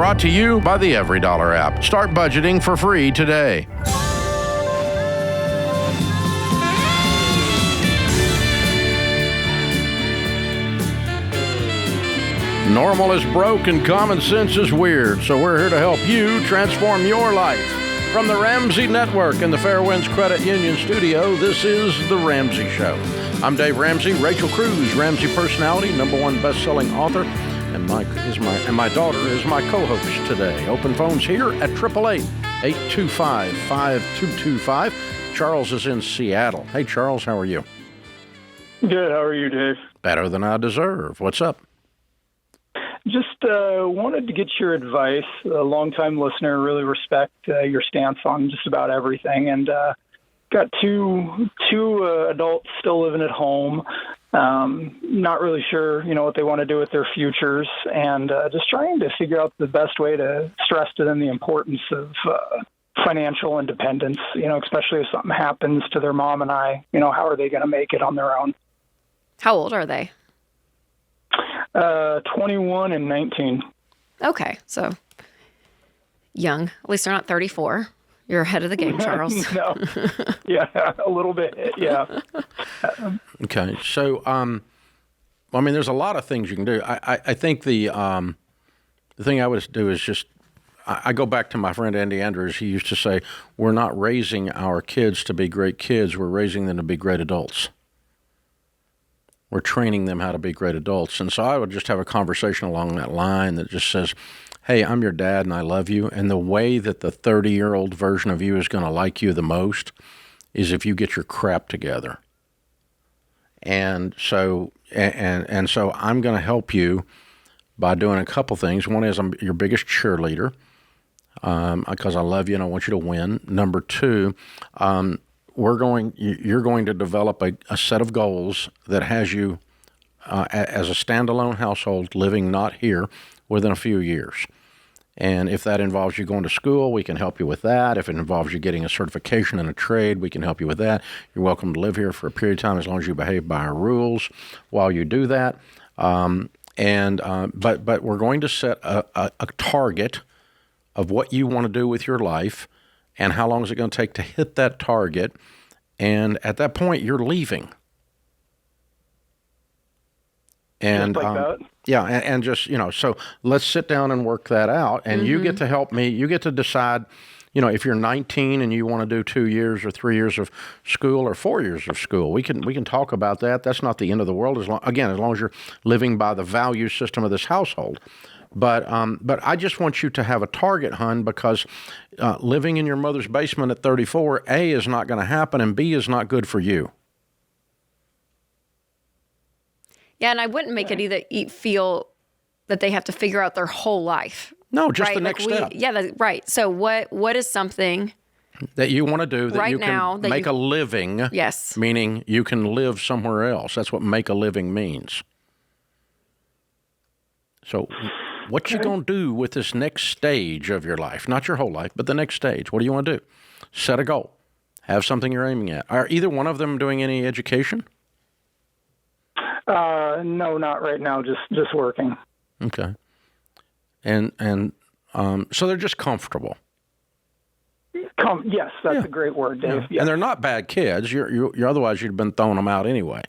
Brought to you by the EveryDollar app. Start budgeting for free today. Normal is broke and common sense is weird, so we're here to help you transform your life. From the Ramsey Network and the Fairwinds Credit Union studio, this is The Ramsey Show. I'm Dave Ramsey, Rachel Cruze, Ramsey personality, #1 best-selling author, and my daughter is my co-host today. Open phones here at 888-825-5225. Charles is in Seattle. Hey, Charles, how are you? Good. How are you, Dave? Better than I deserve. What's up? Just wanted to get your advice. A longtime listener, really respect your stance on just about everything. And got two adults still living at home. Not really sure, what they want to do with their futures, and just trying to figure out the best way to stress to them the importance of financial independence. Especially if something happens to their mom and I. How are they going to make it on their own? How old are they? 21 and 19. Okay, so young. At least they're not 34. You're ahead of the game, Charles. No. Yeah, a little bit. Yeah. Okay, so there's a lot of things you can do. I think the thing I would do is just I go back to my friend Andy Andrews. He used to say, "We're not raising our kids to be great kids. We're raising them to be great adults." We're training them how to be great adults. And so I would just have a conversation along that line that just says, hey, I'm your dad and I love you. And the way that the 30-year-old version of you is going to like you the most is if you get your crap together. And so I'm going to help you by doing a couple things. One is I'm your biggest cheerleader because I love you and I want you to win. Number two, you're going to develop a set of goals that has you as a standalone household living not here within a few years. And if that involves you going to school, we can help you with that. If it involves you getting a certification in a trade, we can help you with that. You're welcome to live here for a period of time as long as you behave by our rules while you do that. But we're going to set a target of what you want to do with your life. And how long is it going to take to hit that target? And at that point, you're leaving. And just like that? Yeah, and just so let's sit down and work that out. And you get to help me. You get to decide. If you're 19 and you want to do 2 years or 3 years of school or 4 years of school, we can talk about that. That's not the end of the world. As long as you're living by the value system of this household. But I just want you to have a target, hon, because living in your mother's basement at 34, A, is not going to happen, and B, is not good for you. Yeah, and I wouldn't make it either feel that they have to figure out their whole life. No, just the next step. Yeah, right. So what is something that you want to do that right you can now make a living? Yes. Meaning you can live somewhere else. That's what make a living means. So what you going to do with this next stage of your life? Not your whole life, but the next stage. What do you want to do? Set a goal. Have something you're aiming at. Are either one of them doing any education? No, not right now. Just working. Okay. And so they're just comfortable. Yes, that's a great word, Dave. Yeah. Yes. And they're not bad kids. You're otherwise you'd have been throwing them out anyway.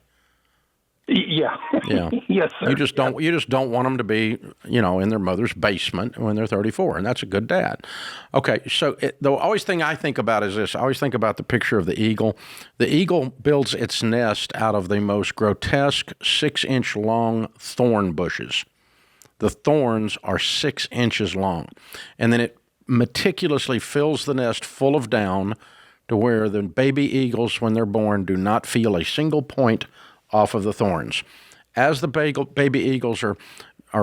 Yeah. Yeah. Yes, sir. You just don't want them to be, in their mother's basement when they're 34, and that's a good dad. Okay, so the always thing I think about is this. I always think about the picture of the eagle. The eagle builds its nest out of the most grotesque 6-inch long thorn bushes. The thorns are 6 inches long, and then it meticulously fills the nest full of down to where the baby eagles, when they're born, do not feel a single point off of the thorns. As the baby eagles are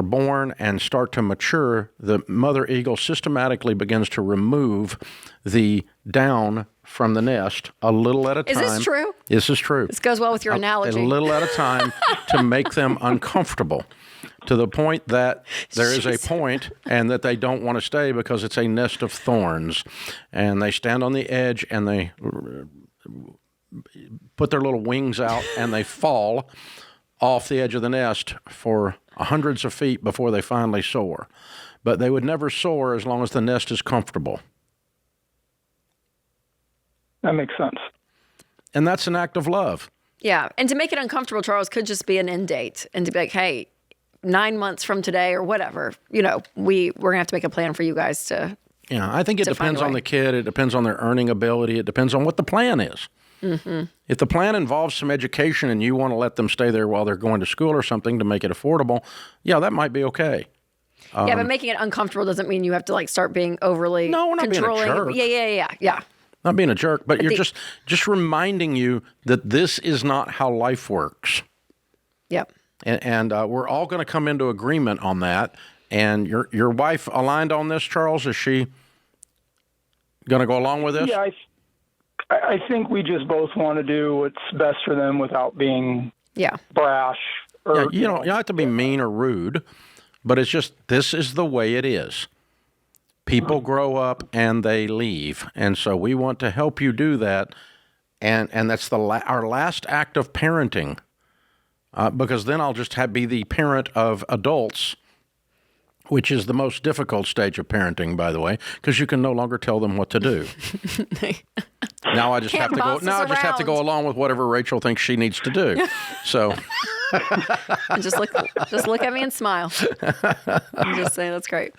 born and start to mature, the mother eagle systematically begins to remove the down from the nest a little at a time. Is this true? This is true. This goes well with your analogy. A little at a time to make them uncomfortable, to the point that there is a point and that they don't want to stay because it's a nest of thorns. And they stand on the edge and they put their little wings out and they fall off the edge of the nest for hundreds of feet before they finally soar. but they would never soar as long as the nest is comfortable. That makes sense. And that's an act of love. Yeah. And to make it uncomfortable, Charles, could just be an end date and to be like, hey, 9 months from today or whatever, we're going to have to make a plan for you guys to. Yeah, I think it depends on the kid. It depends on their earning ability. It depends on what the plan is. Mm-hmm. If the plan involves some education and you want to let them stay there while they're going to school or something to make it affordable, yeah, that might be okay. Yeah, but making it uncomfortable doesn't mean you have to start being overly No, we're not controlling. being a jerk. Yeah. Not being a jerk, but you're just reminding you that this is not how life works. Yep. And we're all going to come into agreement on that. And your wife aligned on this, Charles? Is she going to go along with this? Yeah, I think we just both want to do what's best for them without being brash. Or, you don't have to be mean or rude, but it's just this is the way it is. People grow up and they leave, and so we want to help you do that. And that's our last act of parenting, because then I'll just be the parent of adults, which is the most difficult stage of parenting, by the way, because you can no longer tell them what to do. Now I just have to go. Now I just have to go along with whatever Rachel thinks she needs to do. So just look at me and smile. I'm just saying that's great.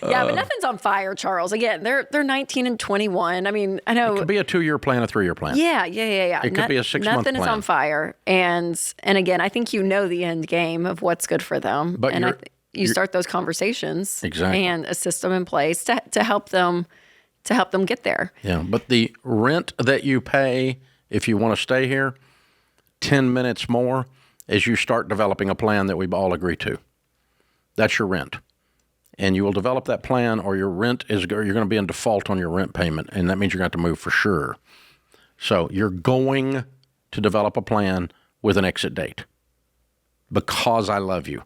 Yeah, but nothing's on fire, Charles. Again, they're 19 and 21. I mean, I know it could be a 2-year plan, a 3-year plan. Yeah. It could be a 6-month plan. Nothing is on fire, and again, I think the end game of what's good for them. But you start those conversations exactly, and a system in place to help them get there. Yeah, but the rent that you pay if you want to stay here, 10 minutes more as you start developing a plan that we all agree to. That's your rent. And you will develop that plan or your rent you're going to be in default on your rent payment, and that means you're going to have to move for sure. So you're going to develop a plan with an exit date because I love you.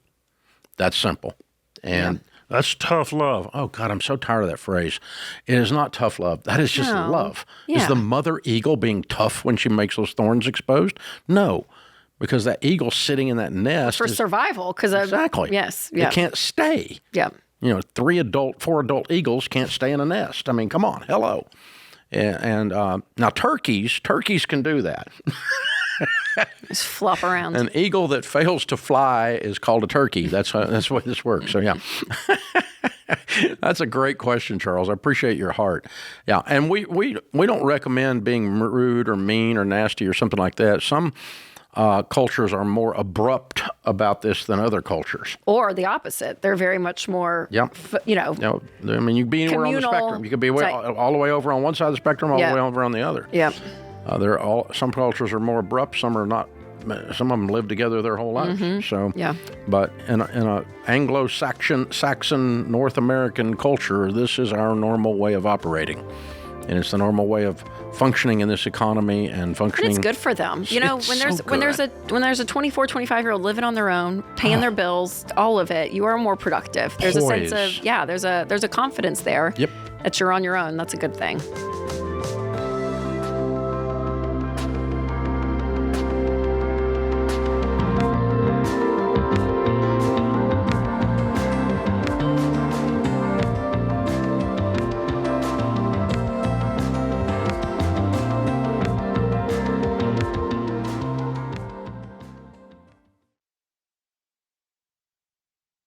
That's simple. And that's tough love. Oh, God, I'm so tired of that phrase. It is not tough love. That is just love. Yeah. Is the mother eagle being tough when she makes those thorns exposed? No, because that eagle's sitting in that nest. For survival. Exactly. Yes. It can't stay. Yeah. 4 adult eagles can't stay in a nest. I mean, come on. Hello. And now turkeys can do that. Just flop around. An eagle that fails to fly is called a turkey. That's the way this works. So, yeah. That's a great question, Charles. I appreciate your heart. Yeah, and we don't recommend being rude or mean or nasty or something like that. Some cultures are more abrupt about this than other cultures. Or the opposite. They're very much more, I mean, you can be anywhere on the spectrum. You could be all the way over on one side of the spectrum, all the way over on the other. Yeah. Some cultures are more abrupt, some are not. Some of them live together their whole lives. Mm-hmm. So, but in a Anglo-Saxon North American culture, this is our normal way of operating, and it's the normal way of functioning in this economy and functioning. And it's good for them. When there's a 24, 25-year-old living on their own, paying their bills, all of it, you are more productive. There's a sense of there's a confidence there. Yep. That you're on your own. That's a good thing.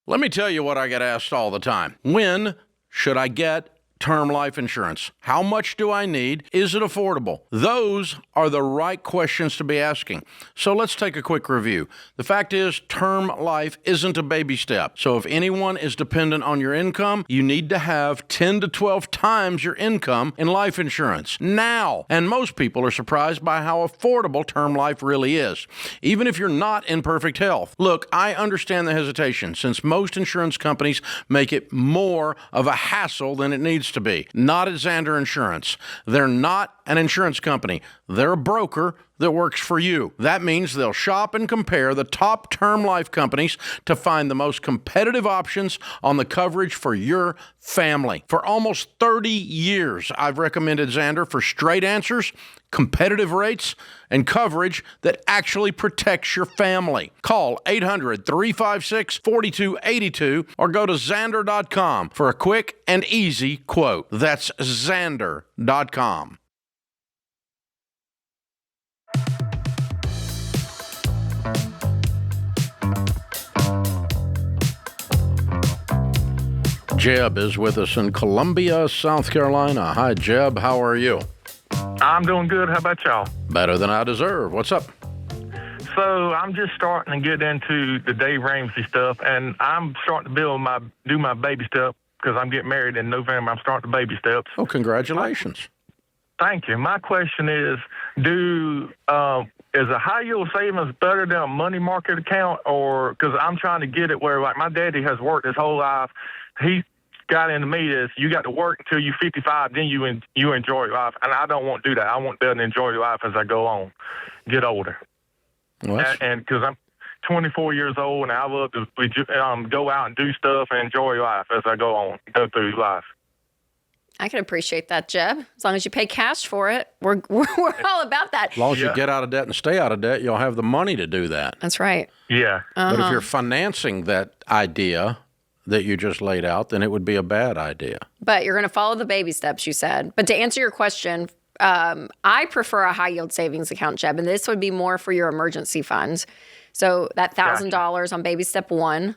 Let me tell you what I get asked all the time. When should I get term life insurance? How much do I need? Is it affordable? Those are the right questions to be asking. So let's take a quick review. The fact is, term life isn't a baby step. So if anyone is dependent on your income, you need to have 10 to 12 times your income in life insurance now. And most people are surprised by how affordable term life really is, even if you're not in perfect health. Look, I understand the hesitation since most insurance companies make it more of a hassle than it needs to be. Not at Xander Insurance. They're not an insurance company. They're a broker that works for you. That means they'll shop and compare the top term life companies to find the most competitive options on the coverage for your family. For almost 30 years, I've recommended Xander for straight answers, competitive rates, and coverage that actually protects your family. Call 800-356-4282 or go to Xander.com for a quick and easy quote. That's Xander.com. Jeb is with us in Columbia, South Carolina. Hi, Jeb. How are you? I'm doing good. How about y'all? Better than I deserve. What's up? So I'm just starting to get into the Dave Ramsey stuff, and I'm starting to do my baby step because I'm getting married in November. I'm starting the baby steps. Oh, congratulations. Thank you. My question is, is a high yield savings better than a money market account, or because I'm trying to get it where, like, my daddy has worked his whole life. He got into me is you got to work until you're 55, then you enjoy your life, and I don't want to do that. I want to be able to enjoy your life as I go on, get older. Well, and because I'm 24 years old, and I love to go out and do stuff and enjoy life as I go through life. I can appreciate that, Jeb. As long as you pay cash for it, we're all about that. As long as you get out of debt and stay out of debt, you'll have the money to do that. That's right. Yeah. But if you're financing that idea that you just laid out, then it would be a bad idea. But you're going to follow the baby steps, you said. But to answer your question, I prefer a high yield savings account, Jeb, and this would be more for your emergency funds. So that $1,000 on baby step 1.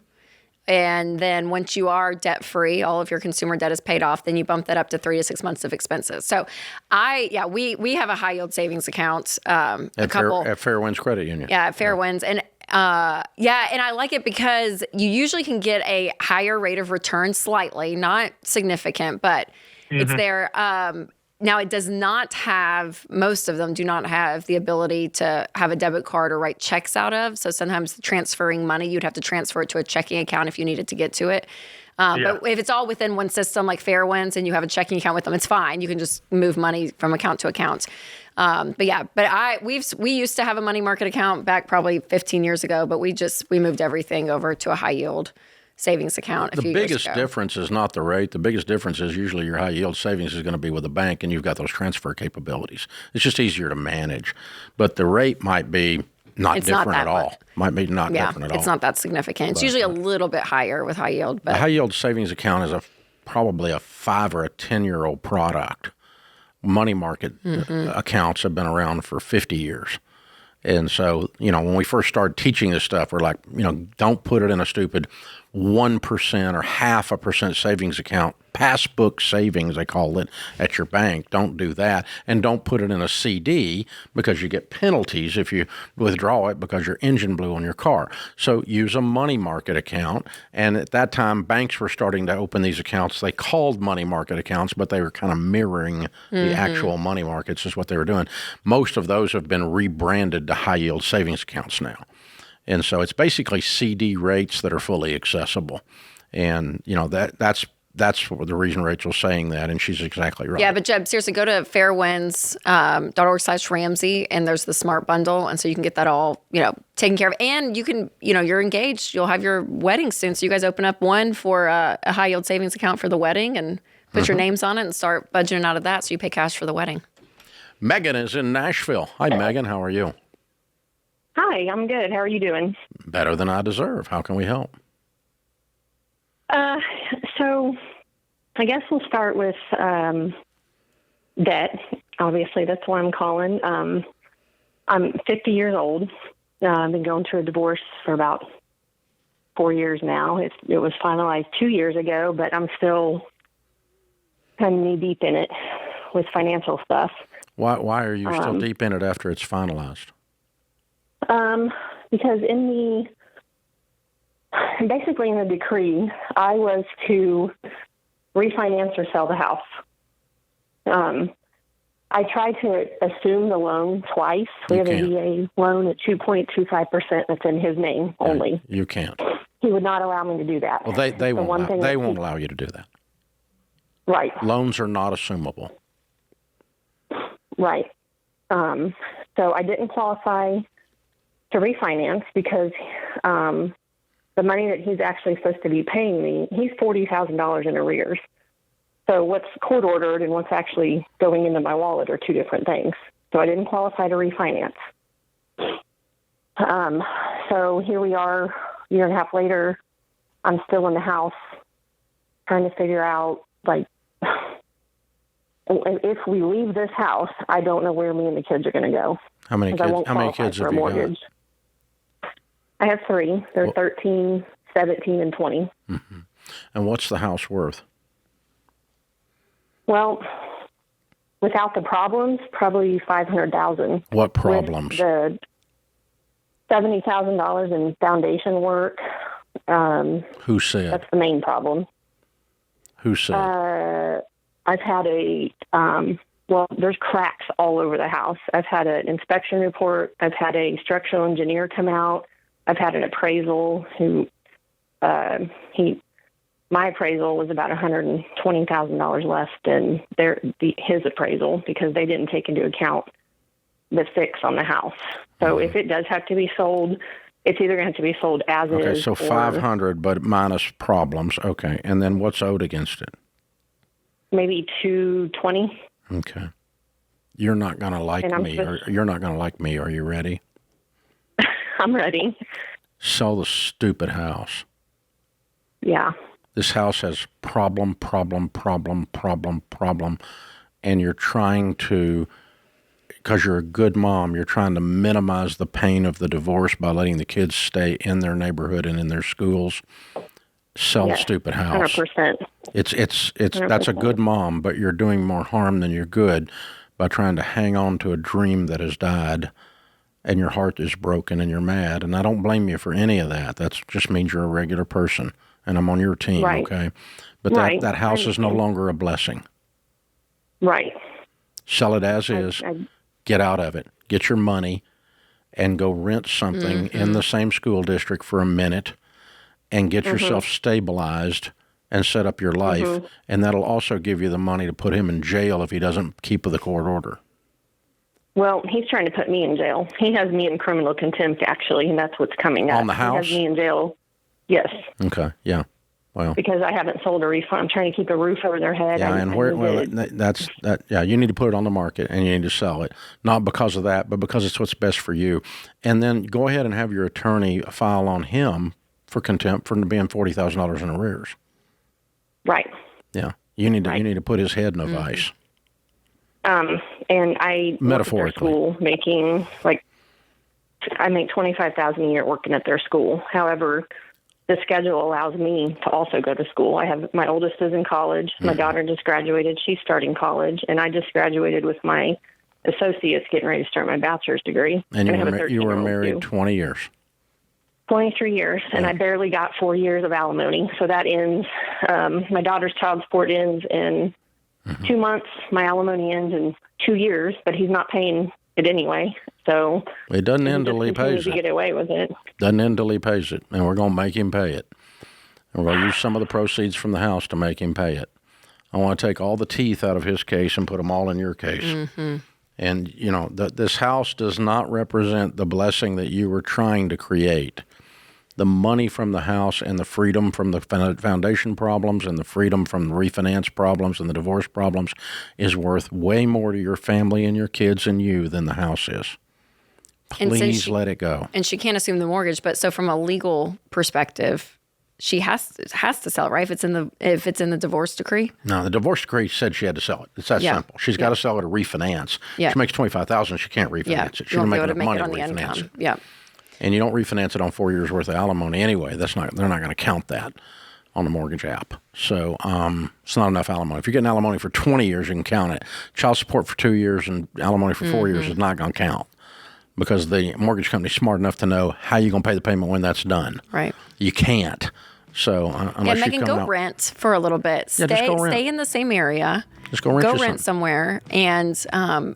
And then once you are debt free, all of your consumer debt is paid off, then you bump that up to 3 to 6 months of expenses. So we have a high yield savings account. At Fairwinds Credit Union. Yeah, at Fairwinds. And and I like it because you usually can get a higher rate of return slightly, not significant, but it's there. Now, it does not have, most of them do not have the ability to have a debit card or write checks out of. So sometimes transferring money, you'd have to transfer it to a checking account if you needed to get to it. But if it's all within one system like Fairwinds and you have a checking account with them, it's fine. You can just move money from account to account. We used to have a money market account back probably 15 years ago, but we moved everything over to a high yield savings account a few years ago. The biggest difference is not the rate. The biggest difference is usually your high yield savings is going to be with a bank and you've got those transfer capabilities. It's just easier to manage. But the rate might be not different at all. Might be not different at all. It's not that significant. It's usually a little bit higher with high yield. But the high yield savings account is probably a 5 or a 10-year-old product. Money market accounts have been around for 50 years. And so, when we first started teaching this stuff, we're like, don't put it in a stupid 1% or 0.5% savings account, passbook savings, they call it, at your bank. Don't do that. And don't put it in a CD because you get penalties if you withdraw it because your engine blew on your car. So use a money market account. And at that time, banks were starting to open these accounts. They called money market accounts, but they were kind of mirroring the actual money markets is what they were doing. Most of those have been rebranded to high yield savings accounts now. And so it's basically CD rates that are fully accessible. And, that's the reason Rachel's saying that, and she's exactly right. Yeah, but Jeb, seriously, go to fairwinds.org/Ramsey, and there's the Smart Bundle, and so you can get that all, taken care of. And you can, you're engaged. You'll have your wedding soon, so you guys open up one for a high-yield savings account for the wedding and put your names on it and start budgeting out of that so you pay cash for the wedding. Megan is in Nashville. Hi, Megan. How are you? Hi, I'm good. How are you doing? Better than I deserve. How can we help? So I guess we'll start with debt. Obviously, that's why I'm calling. I'm 50 years old. I've been going through a divorce for about 4 years now. It was finalized 2 years ago, but I'm still kind of knee-deep in it with financial stuff. Why are you still deep in it after it's finalized? Because basically in the decree, I was to refinance or sell the house. I tried to assume the loan twice. We have a VA loan at 2.25% that's in his name only. You can't. He would not allow me to do that. Well, they won't allow you to do that. Right. Loans are not assumable. Right. So I didn't qualify to refinance because the money that he's actually supposed to be paying me, he's $40,000 in arrears. So what's court ordered and what's actually going into my wallet are two different things. So I didn't qualify to refinance. So here we are, a year and a half later. I'm still in the house trying to figure out, like, if we leave this house, I don't know where me and the kids are going to go. How many kids have you got? I have 3. They're 13, 17, and 20. Mm-hmm. And what's the house worth? Well, without the problems, probably $500,000. What problems? With the $70,000 in foundation work. Who said? That's the main problem. Who said? I've had there's cracks all over the house. I've had an inspection report. I've had a structural engineer come out. I've had an appraisal who, my appraisal was about $120,000 less than his appraisal because they didn't take into account the fix on the house. So if it does have to be sold, it's either going to have to be sold as is. Okay, so $500, but minus problems. Okay, and then what's owed against it? Maybe $220. Okay. You're not going to like me. You're not going to like me. Are you ready? I'm ready. Sell the stupid house. Yeah. This house has problem, and you're trying to, because you're a good mom, you're trying to minimize the pain of the divorce by letting the kids stay in their neighborhood and in their schools. Sell the stupid house. 100%. It's 100%. That's a good mom, but you're doing more harm than you're good by trying to hang on to a dream that has died, and your heart is broken and you're mad. And I don't blame you for any of that. That just means you're a regular person, and I'm on your team, okay? But that house is no longer a blessing. Right. Sell it as is. Get out of it. Get your money and go rent something in the same school district for a minute and get yourself stabilized and set up your life. And that'll also give you the money to put him in jail if he doesn't keep with the court order. Well, he's trying to put me in jail. He has me in criminal contempt, actually, and that's what's coming up. On the house? He has me in jail. Yes. Okay, yeah. Well, because I haven't sold a refund. I'm trying to keep a roof over their head. Yeah, you need to put it on the market and you need to sell it. Not because of that, but because it's what's best for you. And then go ahead and have your attorney file on him for contempt for being $40,000 in arrears. Right. Yeah. You need to put his head in a vice. And I metaphorically work at their school I make $25,000 a year working at their school. However, the schedule allows me to also go to school. My oldest is in college. My daughter just graduated. She's starting college, and I just graduated with my associates, getting ready to start my bachelor's degree. And you were married 20 years. 23 years, and I barely got 4 years of alimony. So that ends. My daughter's child support ends in 2 months. My alimony ends in 2 years, but he's not paying it anyway. So it doesn't end till he pays it. To get away with it. Doesn't end till he pays it, and we're going to make him pay it. And we're going to use some of the proceeds from the house to make him pay it. I want to take all the teeth out of his case and put them all in your case. And, this house does not represent the blessing that you were trying to create. The money from the house and the freedom from the foundation problems and the freedom from the refinance problems and the divorce problems is worth way more to your family and your kids and you than the house is. Please let it go. And she can't assume the mortgage, but so from a legal perspective, she has to sell it, right? If it's in the divorce decree. No, the divorce decree said she had to sell it. It's that simple. She's got to sell it or refinance. Yeah. She makes $25,000. She can't refinance it. She won't make be able to enough make money it on to the refinance income. it. Yeah. And you don't refinance it on 4 years worth of alimony anyway. They're not going to count that on the mortgage app. So it's not enough alimony. If you're getting alimony for 20 years, you can count it. Child support for 2 years and alimony for 4 years is not going to count because the mortgage company's smart enough to know how you're going to pay the payment when that's done. Right. You can't. So unless Megan, go rent for a little bit. Just go rent. Stay in the same area. Just go rent, rent somewhere, and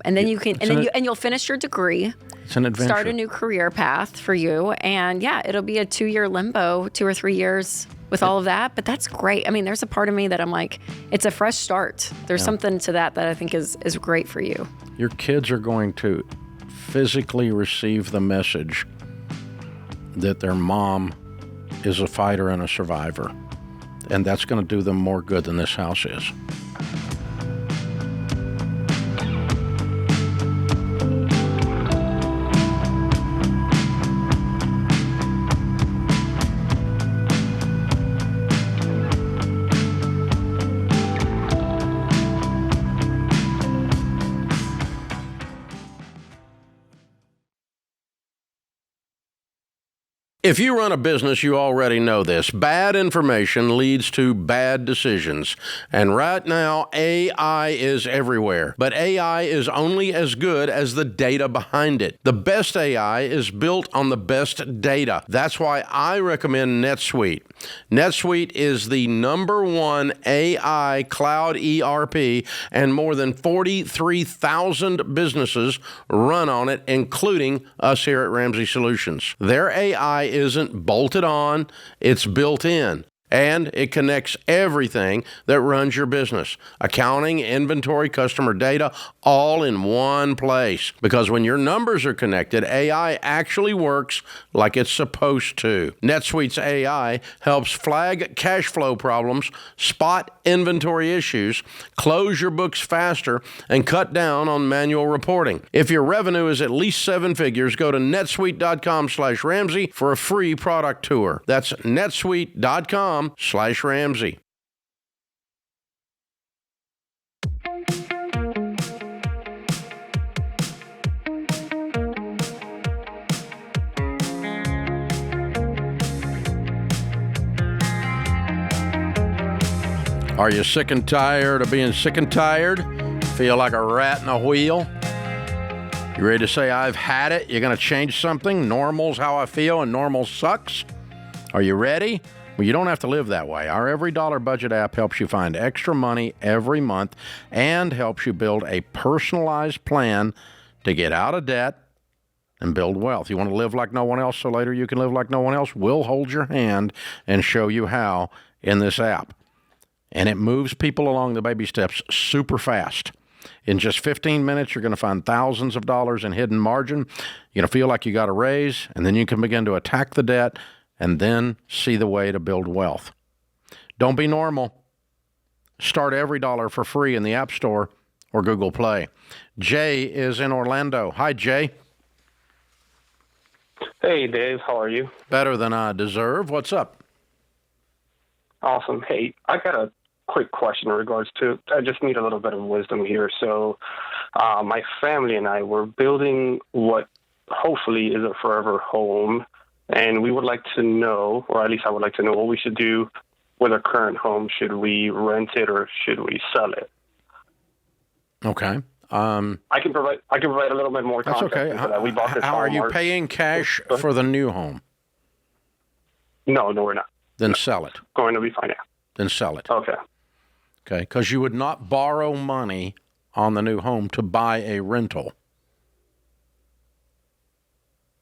then you can, and you'll finish your degree. It's an adventure. Start a new career path for you, and it'll be a 2-year limbo, 2 or 3 years with all of that. But that's great. I mean, there's a part of me that I'm like, it's a fresh start. There's something to that I think is great for you. Your kids are going to physically receive the message that their mom is a fighter and a survivor, and that's going to do them more good than this house is. If you run a business, you already know this. Bad information leads to bad decisions. And right now, AI is everywhere. But AI is only as good as the data behind it. The best AI is built on the best data. That's why I recommend NetSuite. NetSuite is the #1 AI cloud ERP, and more than 43,000 businesses run on it, including us here at Ramsey Solutions. Their AI isn't bolted on, it's built in. And it connects everything that runs your business. Accounting, inventory, customer data, all in one place. Because when your numbers are connected, AI actually works like it's supposed to. NetSuite's AI helps flag cash flow problems, spot inventory issues, close your books faster, and cut down on manual reporting. If your revenue is at least 7 figures, go to netsuite.com/Ramsey for a free product tour. That's netsuite.com/Ramsey. Are you sick and tired of being sick and tired? Feel like a rat in a wheel? You ready to say, I've had it? You're going to change something? Normal's how I feel and normal sucks? Are you ready? Well, you don't have to live that way. Our Every Dollar Budget app helps you find extra money every month and helps you build a personalized plan to get out of debt and build wealth. You want to live like no one else so later you can live like no one else? We'll hold your hand and show you how in this app. And it moves people along the baby steps super fast. In just 15 minutes, you're going to find thousands of dollars in hidden margin. You're going to feel like you got a raise, and then you can begin to attack the debt and then see the way to build wealth. Don't be normal. Start Every Dollar for free in the App Store or Google Play. Jay is in Orlando. Hi, Jay. Hey, Dave. How are you? Better than I deserve. What's up? Awesome. Hey, I got a quick question in regards to, I just need a little bit of wisdom here. So my family and I were building what hopefully is a forever home. And we would like to know, or at least I would like to know, what we should do with our current home. Should we rent it or should we sell it? Okay. I can provide a little bit more That's context. okay. That. We bought this How are home. you paying cash for the new home? No, we're not. Then sell it. Going to be financed. Then sell it. Okay. Okay, because you would not borrow money on the new home to buy a rental.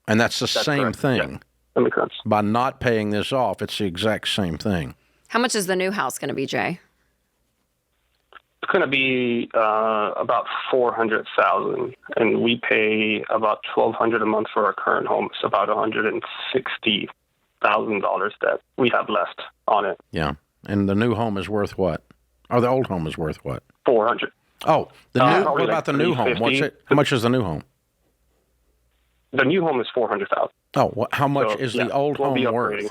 And that's the same correct. thing. Yeah. That makes sense. By not paying this off, it's the exact same thing. How much is the new house going to be, Jay? It's going to be about $400,000, and we pay about $1,200 a month for our current home. It's about $160,000 that we have left on it. Yeah, and the new home is worth what? Or the old home is worth what? $400,000. Oh, what like about the new home? What's it? How much is the new home? The new home is $400,000. Oh, how much is the old home worth?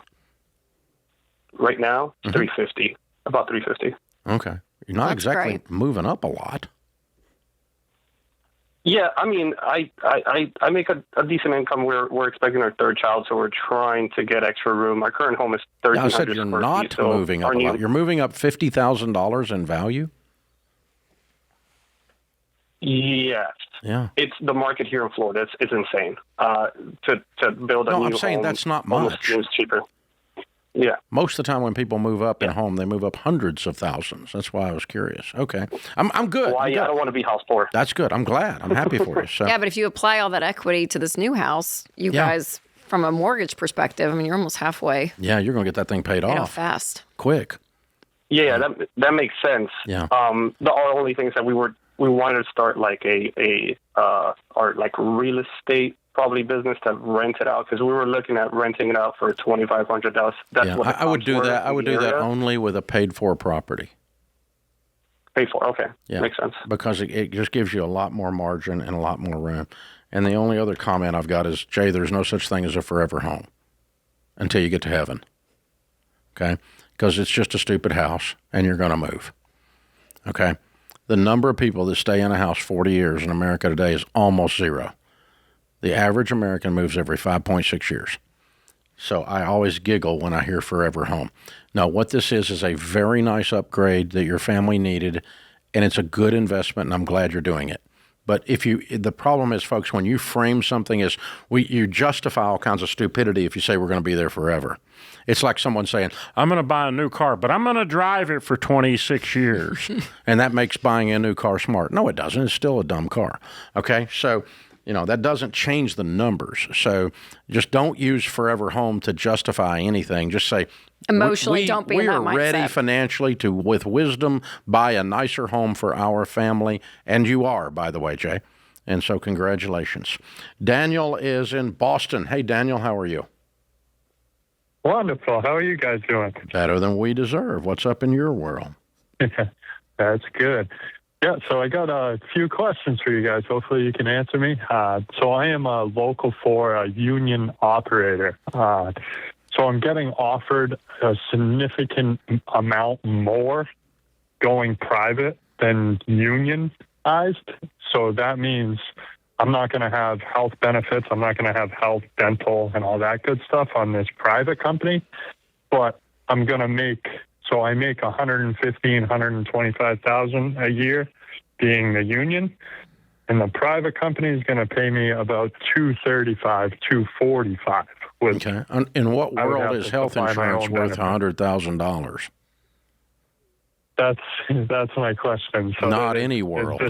Right now, $350,000. About $350,000. Okay, you're not exactly moving up a lot. Yeah, I mean, I make a decent income. We're expecting our third child, so we're trying to get extra room. Our current home is 1,300 I said you're not moving up a lot. You're moving up $50,000 in value. Yes. Yeah. It's the market here in Florida. It's insane. To build a new home. No, I'm saying that's not much. Seems cheaper. Yeah. Most of the time when people move up in a home, they move up hundreds of thousands. That's why I was curious. Okay. I'm good. Well, I don't want to be house poor. That's good. I'm glad. I'm happy for you. So. Yeah, but if you apply all that equity to this new house, you guys, from a mortgage perspective, I mean, you're almost halfway. Yeah, you're going to get that thing paid off fast. quick. Yeah, that makes sense. Yeah. The only things that we wanted to start like our like real estate probably business to rent it out, because we were looking at renting it out for $2,500. That's what I would do that. I would do that only with a paid-for property. Paid for, okay. Yeah, makes sense. Because it just gives you a lot more margin and a lot more room. And the only other comment I've got is, Jay, there's no such thing as a forever home until you get to heaven. Okay? Because it's just a stupid house, and you're going to move. Okay? The number of people that stay in a house 40 years in America today is almost zero. The average American moves every 5.6 years. So I always giggle when I hear forever home. No, what this is a very nice upgrade that your family needed, and it's a good investment, and I'm glad you're doing it. But the problem is, folks, when you frame something as, you justify all kinds of stupidity if you say we're going to be there forever. It's like someone saying, I'm going to buy a new car, but I'm going to drive it for 26 years. And that makes buying a new car smart. No, it doesn't. It's still a dumb car. Okay? So, that doesn't change the numbers. So just don't use forever home to justify anything. Just say, emotionally, don't be in that mindset. We are ready financially to, with wisdom, buy a nicer home for our family. And you are, by the way, Jay. And so congratulations. Daniel is in Boston. Hey, Daniel, how are you? Wonderful. How are you guys doing? Better than we deserve. What's up in your world? That's good. Yeah, so I got a few questions for you guys. Hopefully you can answer me. So I am a Local 4 union operator. So I'm getting offered a significant amount more going private than unionized. So that means I'm not going to have health benefits. I'm not going to have health, dental, and all that good stuff on this private company. But I'm going to make... So I make $115,000, $125,000 a year being the union, and the private company is going to pay me about $235,000, $245,000. Okay. In what world is health insurance worth $100,000? That's my question. So not any world. So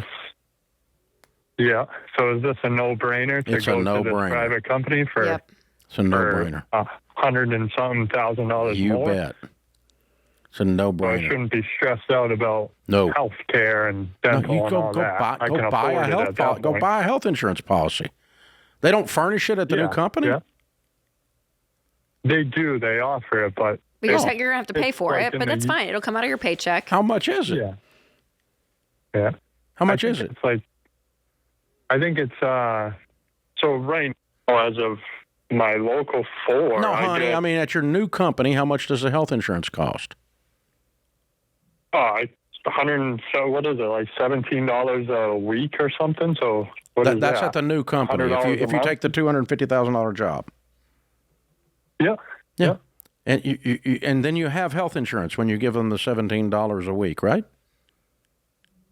is this a no-brainer to go to this private company for? Yep. It's a no-brainer. $100 and something thousand more? You bet. It's a no-brainer. I shouldn't be stressed out about health care and dental and all that. Go buy a health insurance policy. They don't furnish it at the new company? Yeah. They do. They offer it, but you're going to have to pay for it, but that's fine. It'll come out of your paycheck. How much is it? Yeah. How much is it? It's like, I think it's, so right now, as of my Local 4. No, honey, I mean, at your new company, how much does the health insurance cost? It's so what is it, like $17 a week or something? So that's at the new company. If you take the $250,000 job. Yeah. And and then you have health insurance when you give them the $17 a week, right?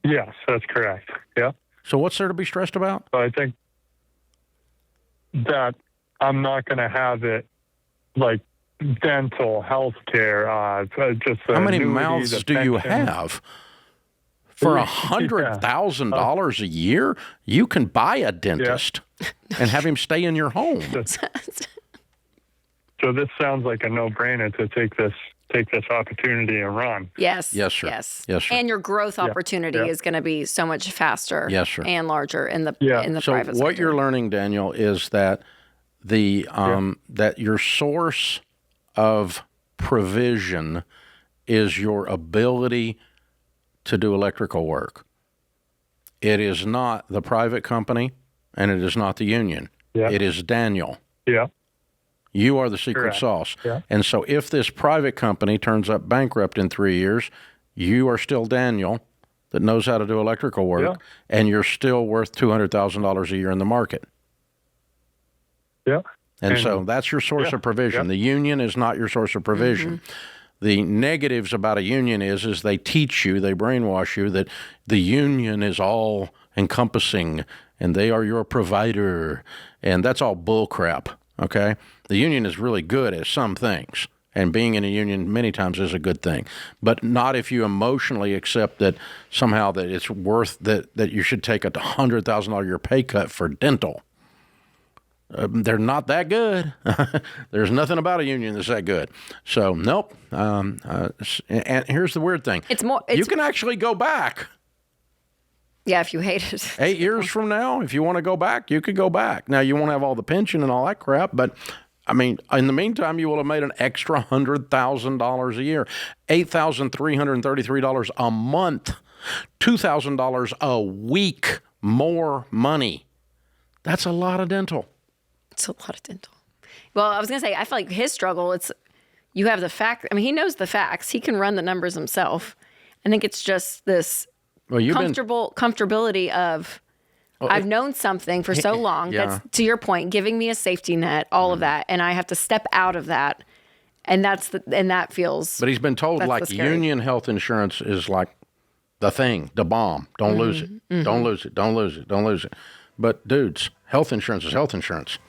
Yes, that's correct. Yeah. So what's there to be stressed about? I think that I'm not going to have it like dental, health care, just how many mouths do you have? For $100,000 a year, you can buy a dentist and have him stay in your home. So this sounds like a no-brainer to take this opportunity and run. Yes. Yes, sir. Yes. Yes, sir. And your growth opportunity is going to be so much faster and larger in the private sector. So what you're learning, Daniel, is that that your source of provision is your ability to do electrical work. It is not the private company, and it is not the union. Yeah. It is Daniel. Yeah. You are the secret sauce. Yeah. And so if this private company turns up bankrupt in 3 years, you are still Daniel that knows how to do electrical work, and you're still worth $200,000 a year in the market. Yeah. And so that's your source of provision. The union is not your source of provision. Mm-hmm. The negatives about a union is they teach you, they brainwash you that the union is all encompassing and they are your provider. And that's all bull crap, okay? The union is really good at some things. And being in a union many times is a good thing, but not if you emotionally accept that somehow that it's worth that you should take a $100,000 a year pay cut for dental. They're not that good. There's nothing about a union that's that good. So nope. And here's the weird thing: you can actually go back. Yeah, if you hate it. 8 years from now, if you want to go back, you could go back. Now, you won't have all the pension and all that crap, but, I mean, in the meantime, you will have made an extra $100,000 a year, $8,333 a month, $2,000 a week more money. That's a lot of dental. It's a lot of dental. Well, I was going to say, I feel like his struggle, you have the fact. I mean, he knows the facts. He can run the numbers himself. I think it's just this comfortability of, I've known something for so long. That's, to your point, giving me a safety net, all of that, and I have to step out of that, and that feels. But he's been told like union health insurance is like the thing, the bomb. Don't lose it. Mm-hmm. Don't lose it. Don't lose it. Don't lose it. But dudes, health insurance is health insurance.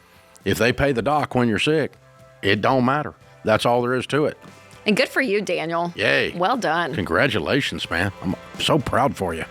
If they pay the doc when you're sick, it don't matter. That's all there is to it. And good for you, Daniel. Yay. Well done. Congratulations, man. I'm so proud for you.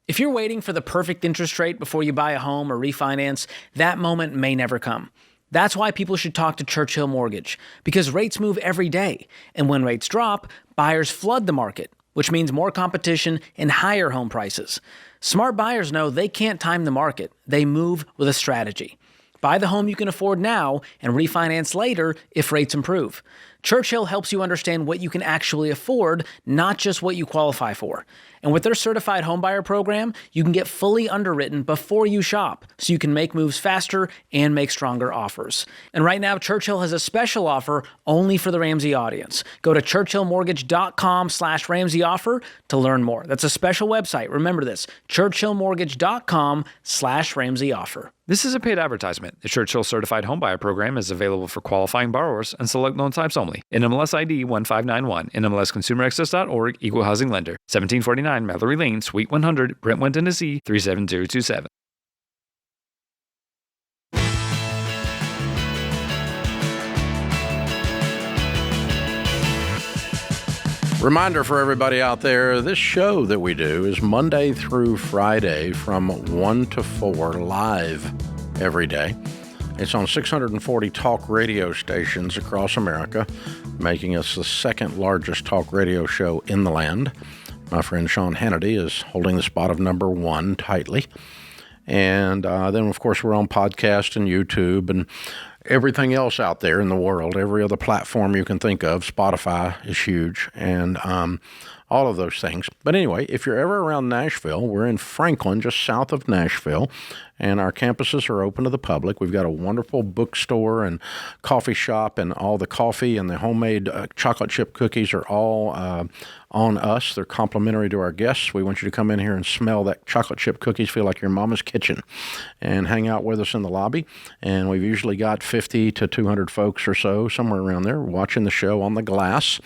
If you're waiting for the perfect interest rate before you buy a home or refinance, that moment may never come. That's why people should talk to Churchill Mortgage, because rates move every day, and when rates drop, buyers flood the market, which means more competition and higher home prices. Smart buyers know they can't time the market. They move with a strategy. Buy the home you can afford now and refinance later if rates improve. Churchill helps you understand what you can actually afford, not just what you qualify for. And with their certified homebuyer program, you can get fully underwritten before you shop, so you can make moves faster and make stronger offers. And right now, Churchill has a special offer only for the Ramsey audience. Go to churchillmortgage.com/Ramsey offer to learn more. That's a special website. Remember this, churchillmortgage.com/Ramsey offer. This is a paid advertisement. The Churchill Certified Homebuyer Program is available for qualifying borrowers and select loan types only. NMLS ID 1591, NMLSConsumerAccess.org, Equal Housing Lender, 1749 Mallory Lane, Suite 100, Brentwood, Tennessee, 37027. Reminder for everybody out there, this show that we do is Monday through Friday from 1 to 4 live every day. It's on 640 talk radio stations across America, making us the second largest talk radio show in the land. My friend Sean Hannity is holding the spot of number 1 tightly. And then, of course, we're on podcast and YouTube and everything else out there in the world, every other platform you can think of. Spotify is huge, and all of those things. But anyway, if you're ever around Nashville, we're in Franklin, just south of Nashville, and our campuses are open to the public. We've got a wonderful bookstore and coffee shop, and all the coffee and the homemade chocolate chip cookies are all on us. They're complimentary to our guests. We want you to come in here and smell that chocolate chip cookies, feel like your mama's kitchen, and hang out with us in the lobby. And we've usually got 50 to 200 folks or so, somewhere around there, watching the show on the glass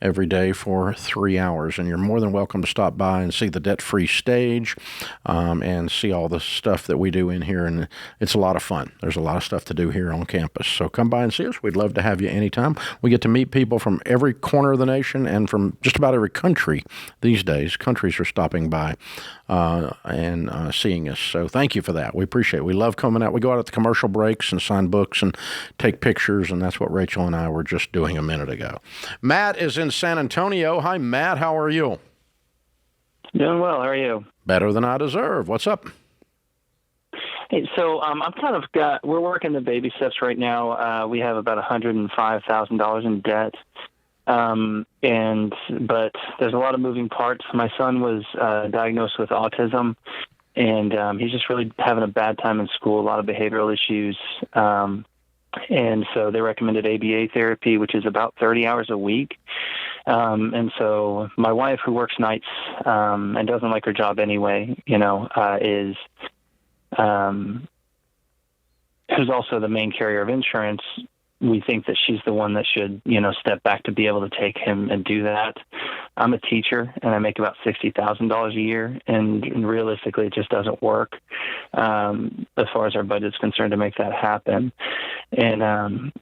every day for 3 hours. And you're more than welcome to stop by and see the debt-free stage and see all the stuff that we do in here. And it's a lot of fun. There's a lot of stuff to do here on campus. So come by and see us. We'd love to have you anytime. We get to meet people from every corner of the nation and from just about every country these days. Countries are stopping by and seeing us. So thank you for that. We appreciate it. We love coming out. We go out at the commercial breaks and sign books and take pictures, and that's what Rachel and I were just doing a minute ago. Matt is in San Antonio. Hi, Matt. How are you? Doing well. How are you? Better than I deserve. What's up? Hey, so we're working the baby steps right now. We have about $105,000 in debt. But there's a lot of moving parts. My son was diagnosed with autism, and he's just really having a bad time in school, a lot of behavioral issues. And so they recommended ABA therapy, which is about 30 hours a week. And so my wife, who works nights and doesn't like her job anyway, is who's also the main carrier of insurance. We think that she's the one that should, step back to be able to take him and do that. I'm a teacher, and I make about $60,000 a year, and realistically, it just doesn't work as far as our budget's concerned to make that happen. And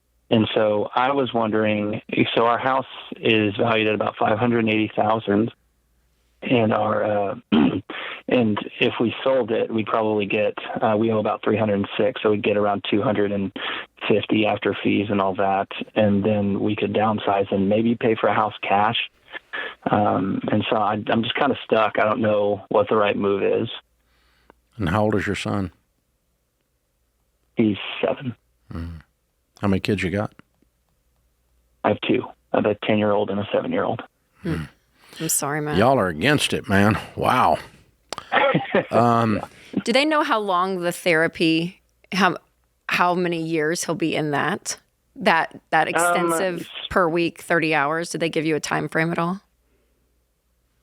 so I was wondering. So our house is valued at about $580,000, and and if we sold it, we'd probably get we owe about $306, so we'd get around $250 after fees and all that, and then we could downsize and maybe pay for a house cash. And so I'm just kind of stuck. I don't know what the right move is. And how old is your son? He's 7. Mm. How many kids you got? I have 2. I have a 10-year-old and a 7-year-old. Mm. I'm sorry, man. Y'all are against it, man. Wow. Do they know how long the therapy, how many years he'll be in that extensive per week, 30 hours? Did they give you a time frame at all?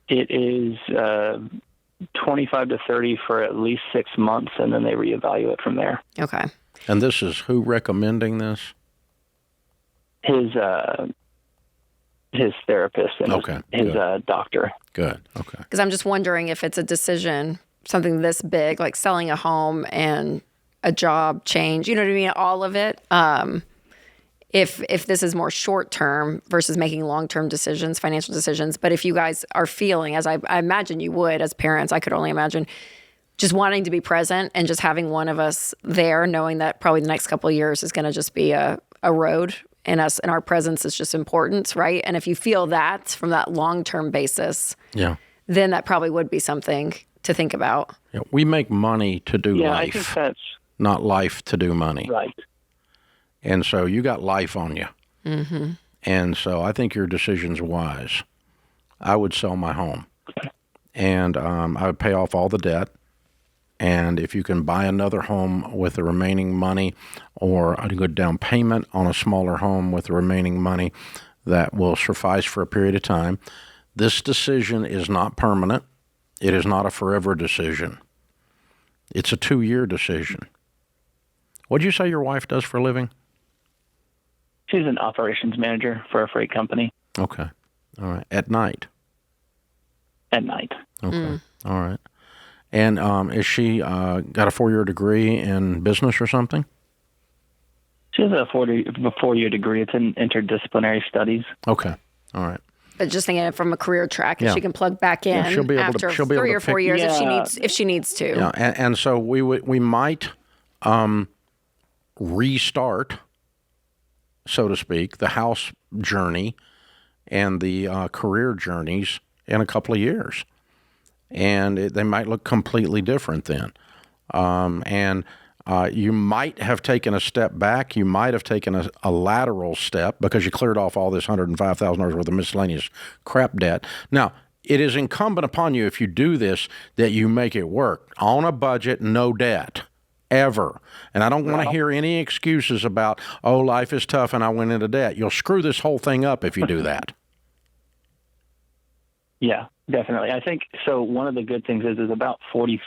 It is 25 to 30 for at least 6 months, and then they reevaluate from there. Okay. And this is who recommending this? His therapist and his doctor. Good. Okay. Because I'm just wondering if it's a decision, something this big, like selling a home and a job change, you know what I mean? All of it. If this is more short term versus making long term decisions, financial decisions. But if you guys are feeling, as I imagine you would as parents, I could only imagine just wanting to be present and just having one of us there, knowing that probably the next couple of years is going to just be a road, and our presence is just important, right? And if you feel that from that long term basis, then that probably would be something to think about. Yeah, we make money to do life. I think that's not life to do money. Right. And so you got life on you. Mm-hmm. And so I think your decision's wise. I would sell my home. And I would pay off all the debt. And if you can buy another home with the remaining money, or a good down payment on a smaller home with the remaining money, that will suffice for a period of time. This decision is not permanent. It is not a forever decision. It's a 2-year decision. What did you say your wife does for a living? She's an operations manager for a freight company. Okay. All right. At night? At night. Okay. All right. And is she got a 4-year degree in business or something? She has a 4-year degree. It's in interdisciplinary studies. Okay. All right. But just thinking it from a career track, if she can plug back in after 3 or 4 years if she needs to. Yeah. And so we might restart, so to speak, the house journey and the career journeys in a couple of years. And they might look completely different then. You might have taken a step back. You might have taken a lateral step because you cleared off all this $105,000 worth of miscellaneous crap debt. Now, it is incumbent upon you, if you do this, that you make it work. On a budget, no debt. Ever. And I don't want to hear any excuses about, oh, life is tough and I went into debt. You'll screw this whole thing up if you do that. Yeah, definitely. I think so. One of the good things is about 45%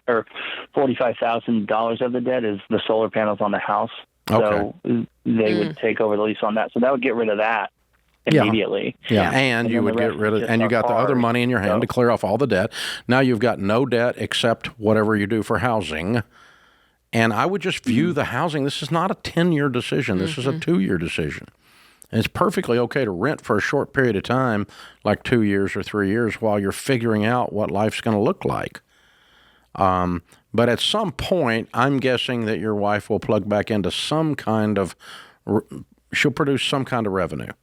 or $45,000 of the debt is the solar panels on the house. Okay. So they would take over the lease on that. So that would get rid of that immediately. Yeah. And you would get rid of, and you got the other money in your hand to clear off all the debt. Now you've got no debt except whatever you do for housing. And I would just view the housing. This is not a 10-year decision. This is a 2-year decision. And it's perfectly okay to rent for a short period of time, like 2 years or 3 years, while you're figuring out what life's going to look like. But at some point, I'm guessing that your wife will plug back into some kind of, she'll produce some kind of revenue.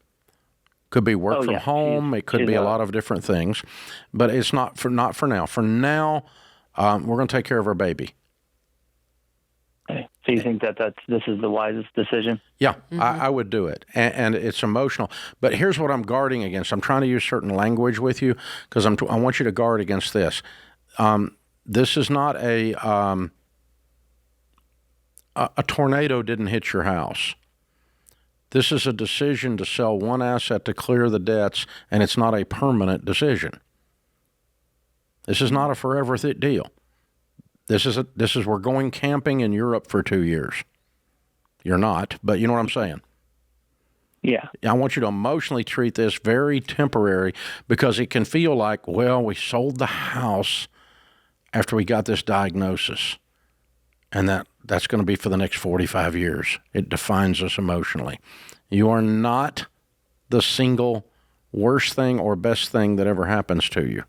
Could be work from home. It could be a lot of different things. But it's not for now. For now, we're going to take care of our baby. So you think that this is the wisest decision? Yeah, I would do it. And it's emotional. But here's what I'm guarding against. I'm trying to use certain language with you because I want you to guard against this. This is not a tornado didn't hit your house. This is a decision to sell one asset to clear the debts, and it's not a permanent decision. This is not a forever deal. This is we're going camping in Europe for 2 years. You're not, but you know what I'm saying? Yeah. I want you to emotionally treat this very temporary because it can feel like, well, we sold the house after we got this diagnosis, and that's going to be for the next 45 years. It defines us emotionally. You are not the single worst thing or best thing that ever happens to you.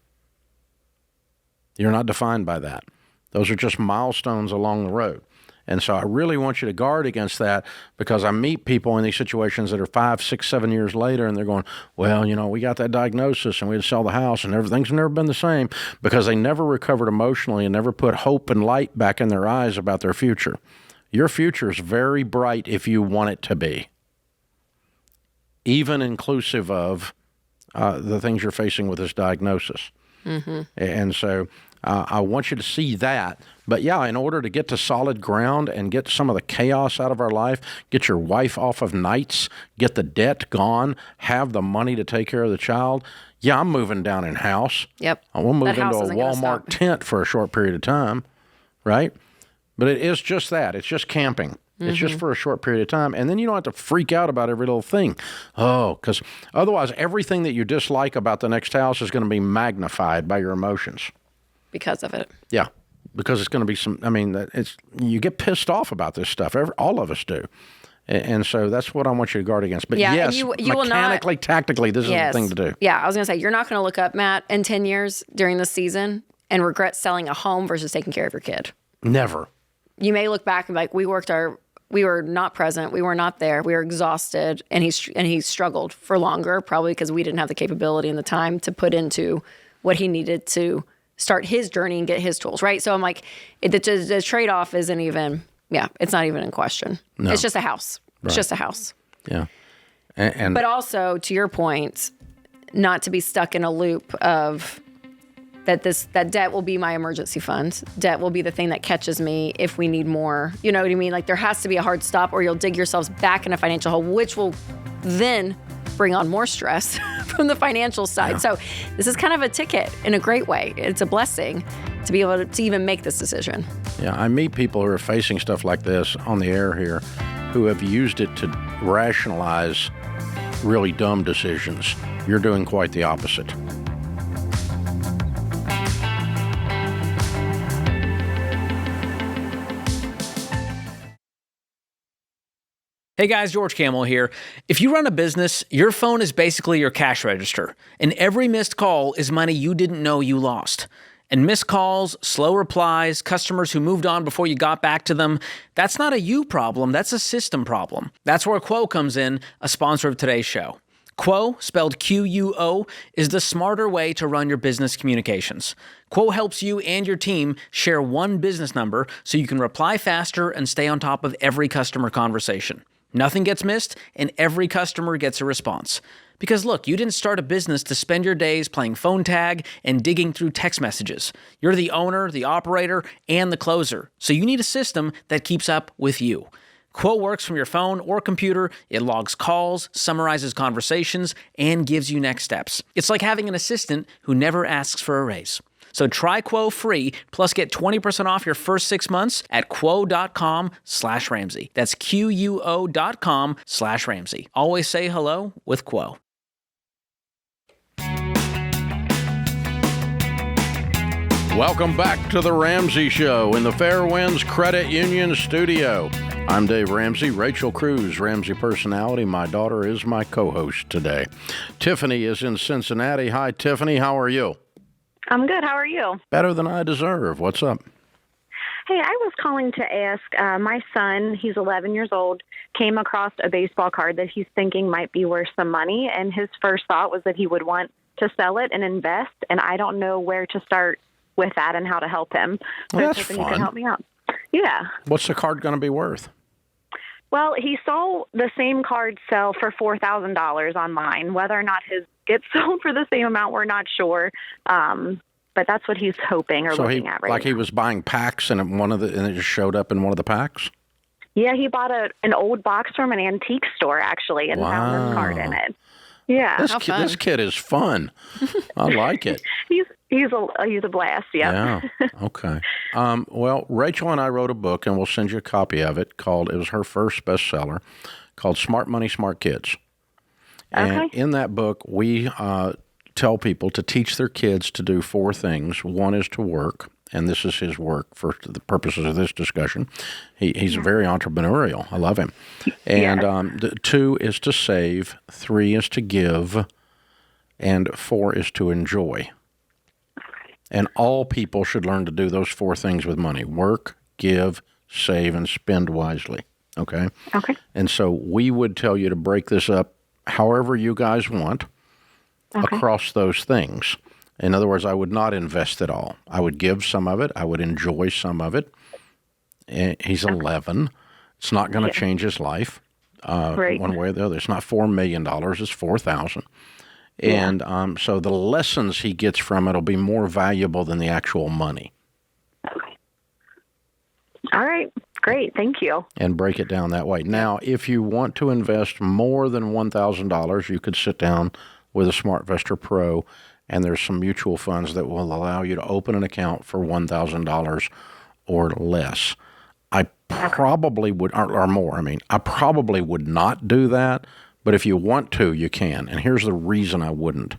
You're not defined by that. Those are just milestones along the road. And so I really want you to guard against that because I meet people in these situations that are 5, 6, 7 years later and they're going, well, we got that diagnosis and we had to sell the house and everything's never been the same because they never recovered emotionally and never put hope and light back in their eyes about their future. Your future is very bright if you want it to be, even inclusive of the things you're facing with this diagnosis. Mm-hmm. And so I want you to see that. But yeah, in order to get to solid ground and get some of the chaos out of our life, get your wife off of nights, get the debt gone, have the money to take care of the child, yeah, I'm moving down in house. Yep. I will move into a Walmart tent for a short period of time, right? But it is just that. It's just camping. It's just for a short period of time. And then you don't have to freak out about every little thing. Oh, because otherwise everything that you dislike about the next house is going to be magnified by your emotions. Because of it. Yeah, because it's going to be you get pissed off about this stuff. All of us do. And so that's what I want you to guard against. But yes, you mechanically, tactically, this is the thing to do. Yeah, I was going to say, you're not going to look up, Matt, in 10 years during this season and regret selling a home versus taking care of your kid. Never. You may look back and be like, we were not present. We were not there. We were exhausted. And he struggled for longer, probably because we didn't have the capability and the time to put into what he needed to start his journey and get his tools, right? So I'm like, the trade-off isn't even, it's not even in question. No. It's just a house. It's just a house. Yeah. But also, to your point, not to be stuck in a loop of that debt will be my emergency fund. Debt will be the thing that catches me if we need more. You know what I mean? Like there has to be a hard stop or you'll dig yourselves back in a financial hole, which will then bring on more stress from the financial side. Yeah. So this is kind of a ticket in a great way. It's a blessing to be able to even make this decision. Yeah, I meet people who are facing stuff like this on the air here who have used it to rationalize really dumb decisions. You're doing quite the opposite. Hey guys, George Camel here. If you run a business, your phone is basically your cash register, and every missed call is money you didn't know you lost. And missed calls, slow replies, customers who moved on before you got back to them, that's not a you problem, that's a system problem. That's where Quo comes in, a sponsor of today's show. Quo, spelled Q-U-O, is the smarter way to run your business communications. Quo helps you and your team share one business number so you can reply faster and stay on top of every customer conversation. Nothing gets missed, and every customer gets a response. Because look, you didn't start a business to spend your days playing phone tag and digging through text messages. You're the owner, the operator, and the closer. So you need a system that keeps up with you. Quo works from your phone or computer. It logs calls, summarizes conversations, and gives you next steps. It's like having an assistant who never asks for a raise. So try Quo free, plus get 20% off your first 6 months at quo.com/Ramsey. That's QUO.com/Ramsey. Always say hello with Quo. Welcome back to the Ramsey Show in the Fairwinds Credit Union studio. I'm Dave Ramsey, Rachel Cruze, Ramsey personality. My daughter is my co-host today. Tiffany is in Cincinnati. Hi, Tiffany. How are you? I'm good. How are you? Better than I deserve. What's up? Hey, I was calling to ask, my son, he's 11 years old, came across a baseball card that he's thinking might be worth some money, and his first thought was that he would want to sell it and invest, and I don't know where to start with that and how to help him. So well, that's if fun. you can help me out. Yeah. What's the card going to be worth? Well, he saw the same card sell for $4,000 online. Whether or not his gets sold for the same amount, we're not sure. But that's what he's hoping or looking at right now. He was buying packs and it just showed up in one of the packs? Yeah, he bought an old box from an antique store, actually, and found this card in it. Yeah. This kid is fun. I like it. He's a blast, yeah. Yeah, okay. Well, Rachel and I wrote a book, and we'll send you a copy of it, it was her first bestseller, called Smart Money, Smart Kids. And in that book, we tell people to teach their kids to do 4 things. One is to work, and this is his work for the purposes of this discussion. He's very entrepreneurial. I love him. And 2 is to save, 3 is to give, and 4 is to enjoy. And all people should learn to do those 4 things with money: work, give, save, and spend wisely. Okay? Okay. And so we would tell you to break this up however you guys want across those things. In other words, I would not invest it all. I would give some of it. I would enjoy some of it. He's 11. It's not going to change his life one way or the other. It's not $4 million. It's $4,000. And so the lessons he gets from it will be more valuable than the actual money. Okay. All right. Great. Thank you. And break it down that way. Now, if you want to invest more than $1,000, you could sit down with a SmartVestor Pro, and there's some mutual funds that will allow you to open an account for $1,000 or less. I probably would, or more. I probably would not do that. But if you want to, you can. And here's the reason I wouldn't.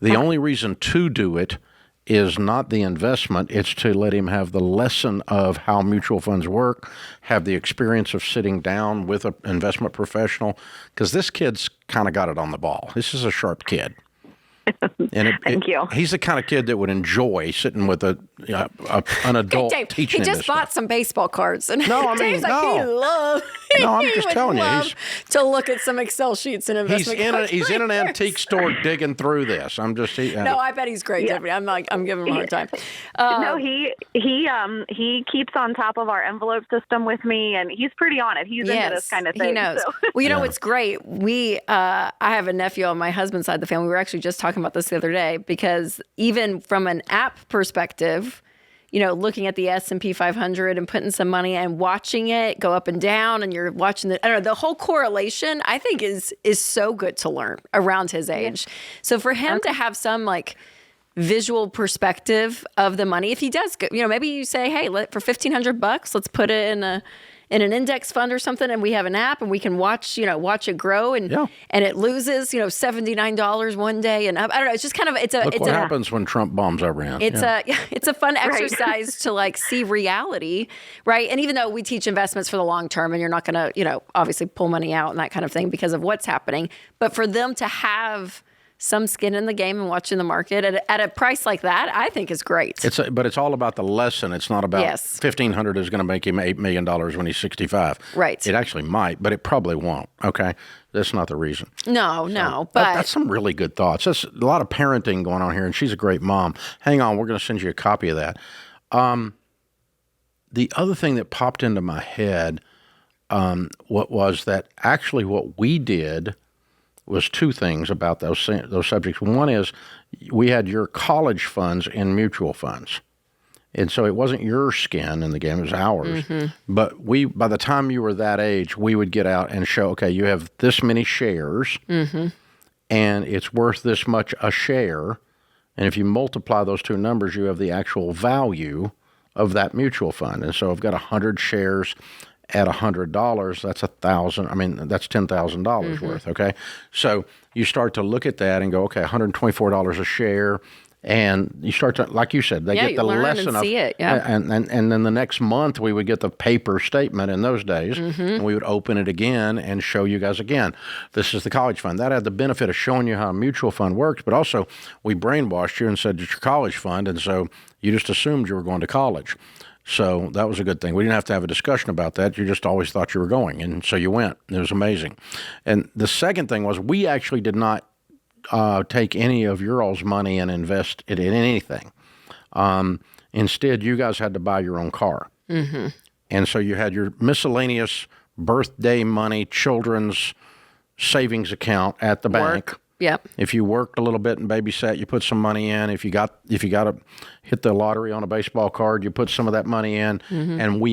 The only reason to do it is not the investment. It's to let him have the lesson of how mutual funds work, have the experience of sitting down with an investment professional, because this kid's kind of got it on the ball. This is a sharp kid. And Thank you. He's the kind of kid that would enjoy sitting with an adult Dave, teaching him. He just bought some baseball cards, and No, Dave's like, he loved. No, I'm just telling you, to look at some Excel sheets and investment. He's in an antique store digging through this. No, I bet he's great, Tiffany. I'm giving him a hard time. No, he keeps on top of our envelope system with me, and he's pretty on it. He's into this kind of thing. He knows. So. Well, you know what's great? I have a nephew on my husband's side of the family. We were actually just talking about this the other day, because even from an app perspective, looking at the S&P 500 and putting some money and watching it go up and down, and you're watching the whole correlation, I think is so good to learn around his age. So for him to have some visual perspective of the money, if he does, maybe you say, hey, for $1,500, let's put it in an index fund or something, and we have an app and we can watch it grow, and it loses, $79 one day and up. I don't know. It's just kind of Look what happens when Trump bombs Iran. It's a fun exercise to see reality, right? And even though we teach investments for the long term, and you're not going to obviously pull money out and that kind of thing because of what's happening, but for them to have some skin in the game and watching the market at a price like that, I think is great. But it's all about the lesson. It's not about $1,500 is going to make him $8 million when he's 65. Right. It actually might, but it probably won't. Okay. That's not the reason. No, but that's some really good thoughts. That's a lot of parenting going on here, and she's a great mom. Hang on. We're going to send you a copy of that. The other thing that popped into my head, what we did was 2 things about those subjects. One is we had your college funds in mutual funds. And so it wasn't your skin in the game, it was ours. Mm-hmm. But by the time you were that age, we would get out and show, okay, you have this many shares, and it's worth this much a share. And if you multiply those 2 numbers, you have the actual value of that mutual fund. And so I've got 100 shares at $100, that's $1,000. That's $10,000 worth. Okay, so you start to look at that and go, okay, $124 a share, and you start to, like you said, they get the lesson and see it. Yeah. And then the next month we would get the paper statement in those days, and we would open it again and show you guys again. This is the college fund. That had the benefit of showing you how a mutual fund works, but also we brainwashed you and said it's your college fund, and so you just assumed you were going to college. So that was a good thing. We didn't have to have a discussion about that. You just always thought you were going, and so you went. It was amazing. And the second thing was we actually did not take any of your all's money and invest it in anything. Instead, you guys had to buy your own car. Mm-hmm. And so you had your miscellaneous birthday money, children's savings account at the bank. Yep. If you worked a little bit and babysat, you put some money in. If you got to hit the lottery on a baseball card, you put some of that money in. Mm-hmm. And we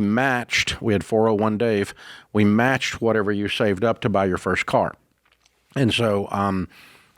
had 401 Dave. We matched whatever you saved up to buy your first car. And so,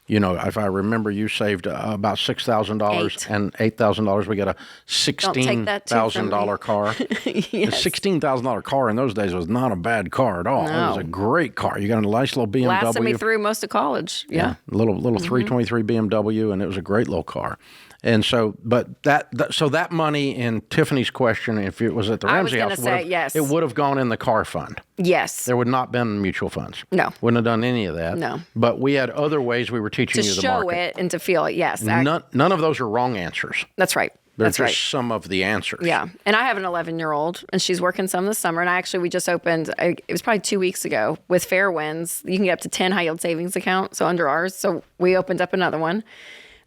if I remember, you saved about $6,000 and $8,000. We got a $16,000 car. Yes. A $16,000 car in those days was not a bad car at all. No. It was a great car. You got a nice little BMW. Lasted me through most of college. Yeah. Little 323 BMW, and it was a great little car. And so, but that money in Tiffany's question, if it was at the Ramsey house, yes. it would have gone in the car fund. Yes. There would not been mutual funds. No. Wouldn't have done any of that. No. But we had other ways we were teaching you the to market. show it and to feel it. Yes. None of those are wrong answers. That's right. They're That's just right. some of the answers. Yeah. And I have an 11-year-old, and she's working some this summer. And we just opened, it was probably 2 weeks ago, with Fairwinds. You can get up to 10 high-yield savings accounts, so under ours. So we opened up another one.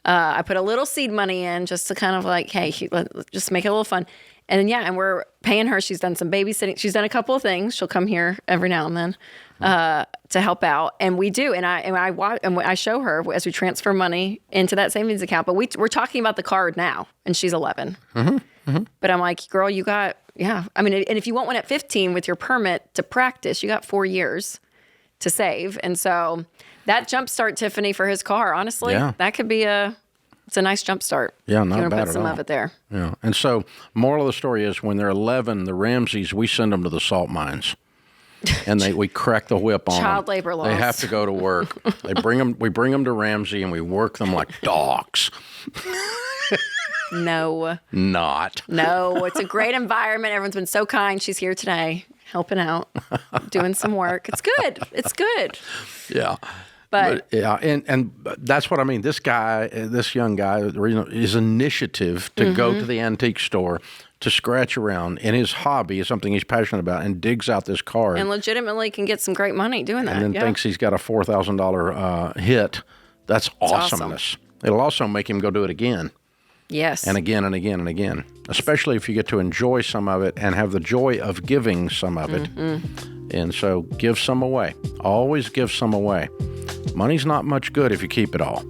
I put a little seed money in just to kind of like, hey, let's just make it a little fun. And then, and we're paying her. She's done some babysitting. She's done a couple of things. She'll come here every now and then to help out. And we do. And I show her as we transfer money into that savings account. But we're talking about the card now, and she's 11. Mm-hmm. Mm-hmm. But I'm like, girl, you got, I mean, and if you want one at 15 with your permit to practice, you got 4 years to save. And so that jumpstart Tiffany for his car, honestly, that could be it's a nice jumpstart. Yeah, not bad at all. Put some of it there. Yeah. And so moral of the story is when they're 11, the Ramseys, we send them to the salt mines. And we crack the whip on them. Child labor laws. They have to go to work. We bring them to Ramsey, and we work them like dogs. No. Not. No. It's a great environment. Everyone's been so kind. She's here today, helping out, doing some work. It's good. It's good. Yeah. But yeah, and that's what I mean. This young guy, his initiative to go to the antique store to scratch around, and his hobby is something he's passionate about, and digs out this card. And legitimately can get some great money doing that. And then thinks he's got a $4,000 hit. That's awesomeness. Awesome. It'll also make him go do it again. Yes. And again and again and again, especially if you get to enjoy some of it and have the joy of giving some of it. Mm-hmm. And so give some away. Always give some away. Money's not much good if you keep it all.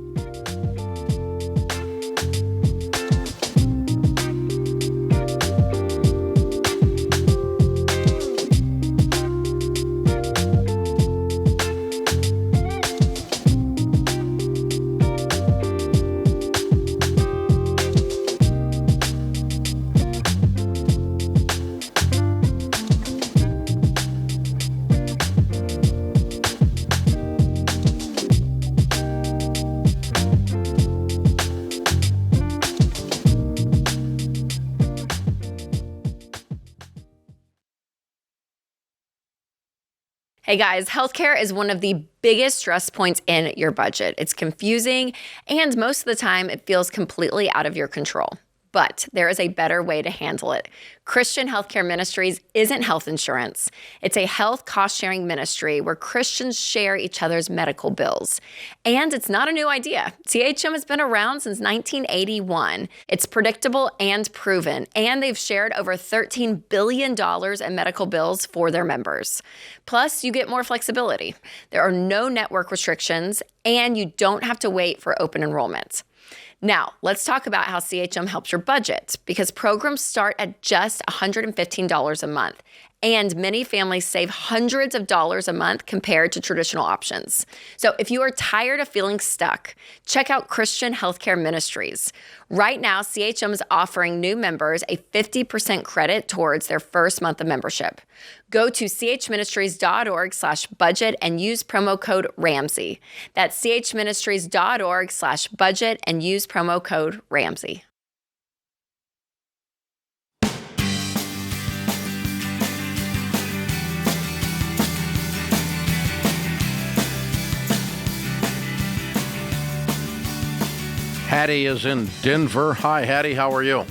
Hey guys, healthcare is one of the biggest stress points in your budget. It's confusing, and most of the time it feels completely out of your control. But there is a better way to handle it. Christian Healthcare Ministries isn't health insurance. It's a health cost-sharing ministry where Christians share each other's medical bills. And it's not a new idea. CHM has been around since 1981. It's predictable and proven, and they've shared over $13 billion in medical bills for their members. Plus, you get more flexibility. There are no network restrictions, and you don't have to wait for open enrollment. Now, let's talk about how CHM helps your budget, because programs start at just $115 a month, and many families save hundreds of dollars a month compared to traditional options. So if you are tired of feeling stuck, check out Christian Healthcare Ministries. Right now, CHM is offering new members a 50% credit towards their first month of membership. Go to chministries.org/budget and use promo code Ramsey. That's chministries.org/budget and use promo code Ramsey. Hattie is in Denver. Hi, Hattie. How are you?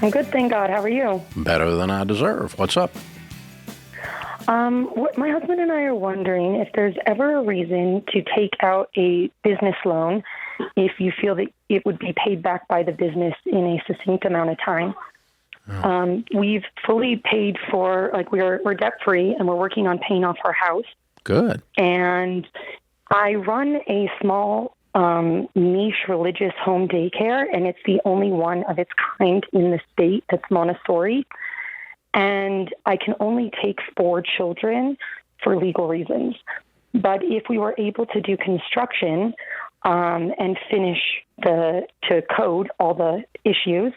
I'm good, thank God. How are you? Better than I deserve. What's up? My husband and I are wondering if there's ever a reason to take out a business loan if you feel that it would be paid back by the business in a succinct amount of time. We've fully paid for, like, we're debt free, and we're working on paying off our house. Good. And I run a small niche religious home daycare, and it's the only one of its kind in the state that's Montessori. And I can only take 4 children for legal reasons. But if we were able to do construction and finish to code all the issues,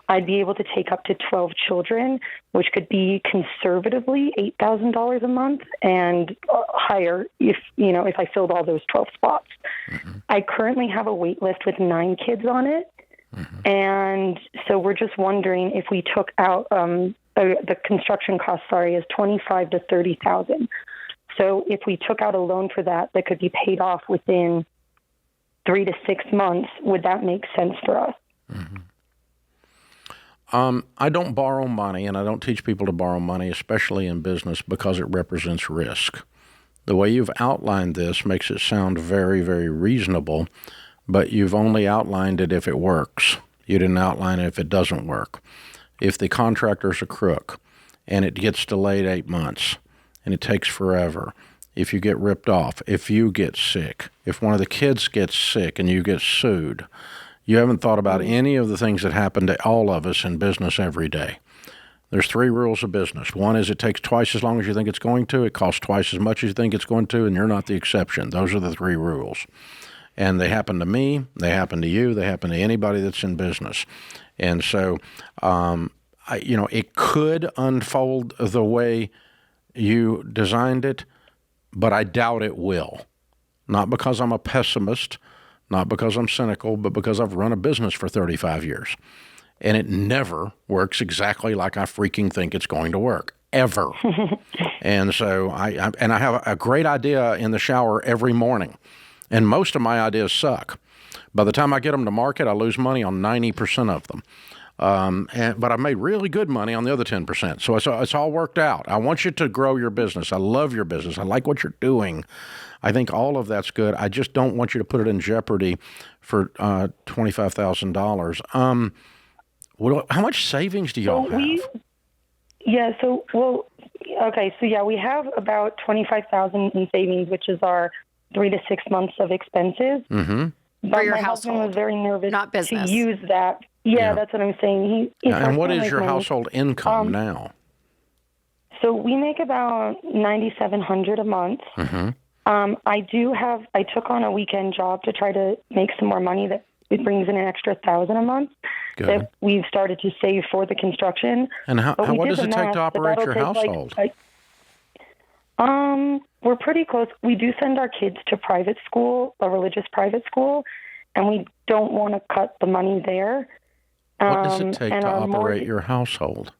I'd be able to take up to 12 children, which could be conservatively $8,000 a month and higher if I filled all those 12 spots. Mm-hmm. I currently have a wait list with 9 kids on it. Mm-hmm. And so we're just wondering if we took out the construction cost, is $25,000 to $30,000. So if we took out a loan for that could be paid off within 3 to 6 months, would that make sense for us? Mm-hmm. I don't borrow money, and I don't teach people to borrow money, especially in business, because it represents risk. The way you've outlined this makes it sound very, very reasonable, but you've only outlined it if it works. You didn't outline it if it doesn't work. If the contractor's a crook and it gets delayed 8 months and it takes forever, if you get ripped off, if you get sick, if one of the kids gets sick and you get sued, you haven't thought about any of the things that happen to all of us in business every day. There's 3 rules of business. One is it takes twice as long as you think it's going to, it costs twice as much as you think it's going to, and you're not the exception. Those are the 3 rules. And they happen to me, they happen to you, they happen to anybody that's in business. And so, it could unfold the way you designed it, but I doubt it will. Not because I'm a pessimist, not because I'm cynical, but because I've run a business for 35 years. And it never works exactly like I freaking think it's going to work, ever. And so I have a great idea in the shower every morning, and most of my ideas suck. By the time I get them to market, I lose money on 90% of them. But I've made really good money on the other 10%. So it's all worked out. I want you to grow your business. I love your business. I like what you're doing. I think all of that's good. I just don't want you to put it in jeopardy for $25,000. How much savings do y'all have? We have about $25,000 in savings, which is our 3 to 6 months of expenses. Mm-hmm. But for your my husband household, was very nervous not business, to use that. Yeah, that's what I'm saying. And what is your household income now? So we make about $9,700 a month. Mm-hmm. I took on a weekend job to try to make some more money that it brings in an extra $1,000 a month. Good. That we've started to save for the construction. And what does it take to operate your household? We're pretty close. We do send our kids to private school, a religious private school, and we don't want to cut the money there. What does it take to operate your household?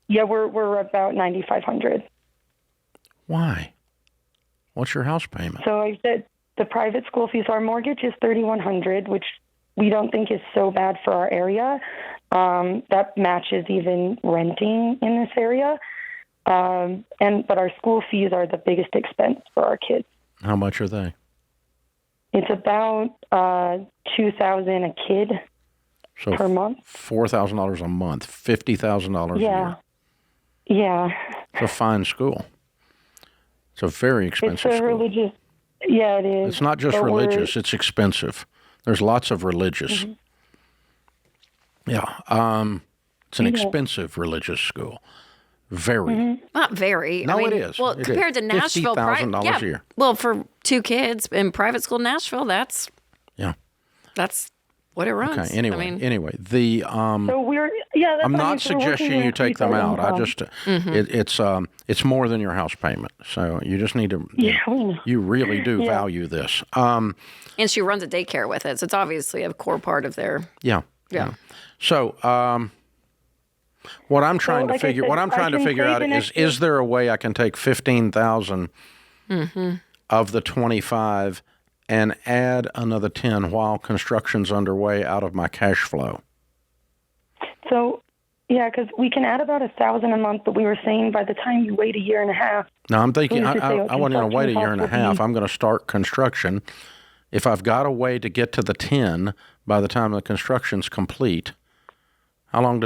Yeah, we're about $9,500. Why? What's your house payment? So I said the private school fees. Our mortgage is $3,100, which we don't think is so bad for our area. That matches even renting in this area. But our school fees are the biggest expense for our kids. How much are they? It's about $2,000 a kid per month. $4,000 a month, $50,000 a year. Yeah. It's a fine school. It's a very expensive It's a school. Religious. Yeah, it is. It's not just religious; it's expensive. There's lots of religious. Mm-hmm. Yeah, it's an expensive religious school. Very. Mm-hmm. Not very. No, it is. Well, it compared is. to Nashville, $50,000 a year. Well, for 2 kids in private school in Nashville, that's what it runs. Okay. Anyway, the so we're I'm not suggesting you take them out. I just it's more than your house payment, so you just need to. Yeah, we know. You really do value this. And she runs a daycare with it, so it's obviously a core part of their. Yeah. So, what I'm trying to figure out is there a way I can take 15,000 of the 25 and add another 10 while construction's underway out of my cash flow? So, because we can add about $1,000 a month, but we were saying by the time you wait a year and a half. No, I'm thinking I wasn't going to wait a year and a half. I'm going to start construction. If I've got a way to get to the 10 by the time the construction's complete, How long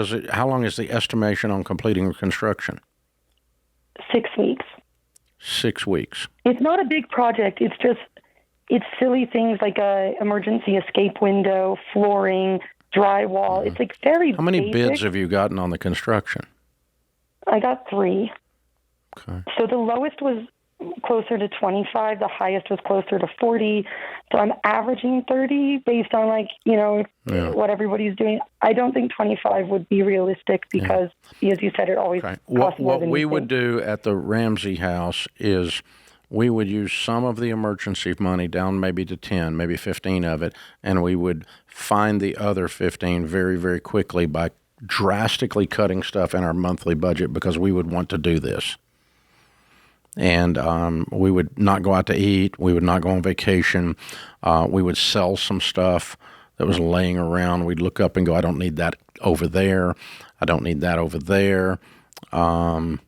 is the estimation on completing construction? 6 weeks. 6 weeks. It's not a big project. It's silly things like a emergency escape window, flooring, drywall. It's like very How many basic. bids have you gotten on the construction? I got 3. Okay. So the lowest was closer to 25. The highest was closer to 40. So I'm averaging 30 based on what everybody's doing. I don't think 25 would be realistic because, as you said, it always costs more What than we you would think. do at the Ramsey house is we would use some of the emergency money down maybe to 10, maybe 15 of it, and we would find the other 15 very, very quickly by drastically cutting stuff in our monthly budget because we would want to do this. And we would not go out to eat. We would not go on vacation. We would sell some stuff that was laying around. We'd look up and go, I don't need that over there. I don't need that over there. And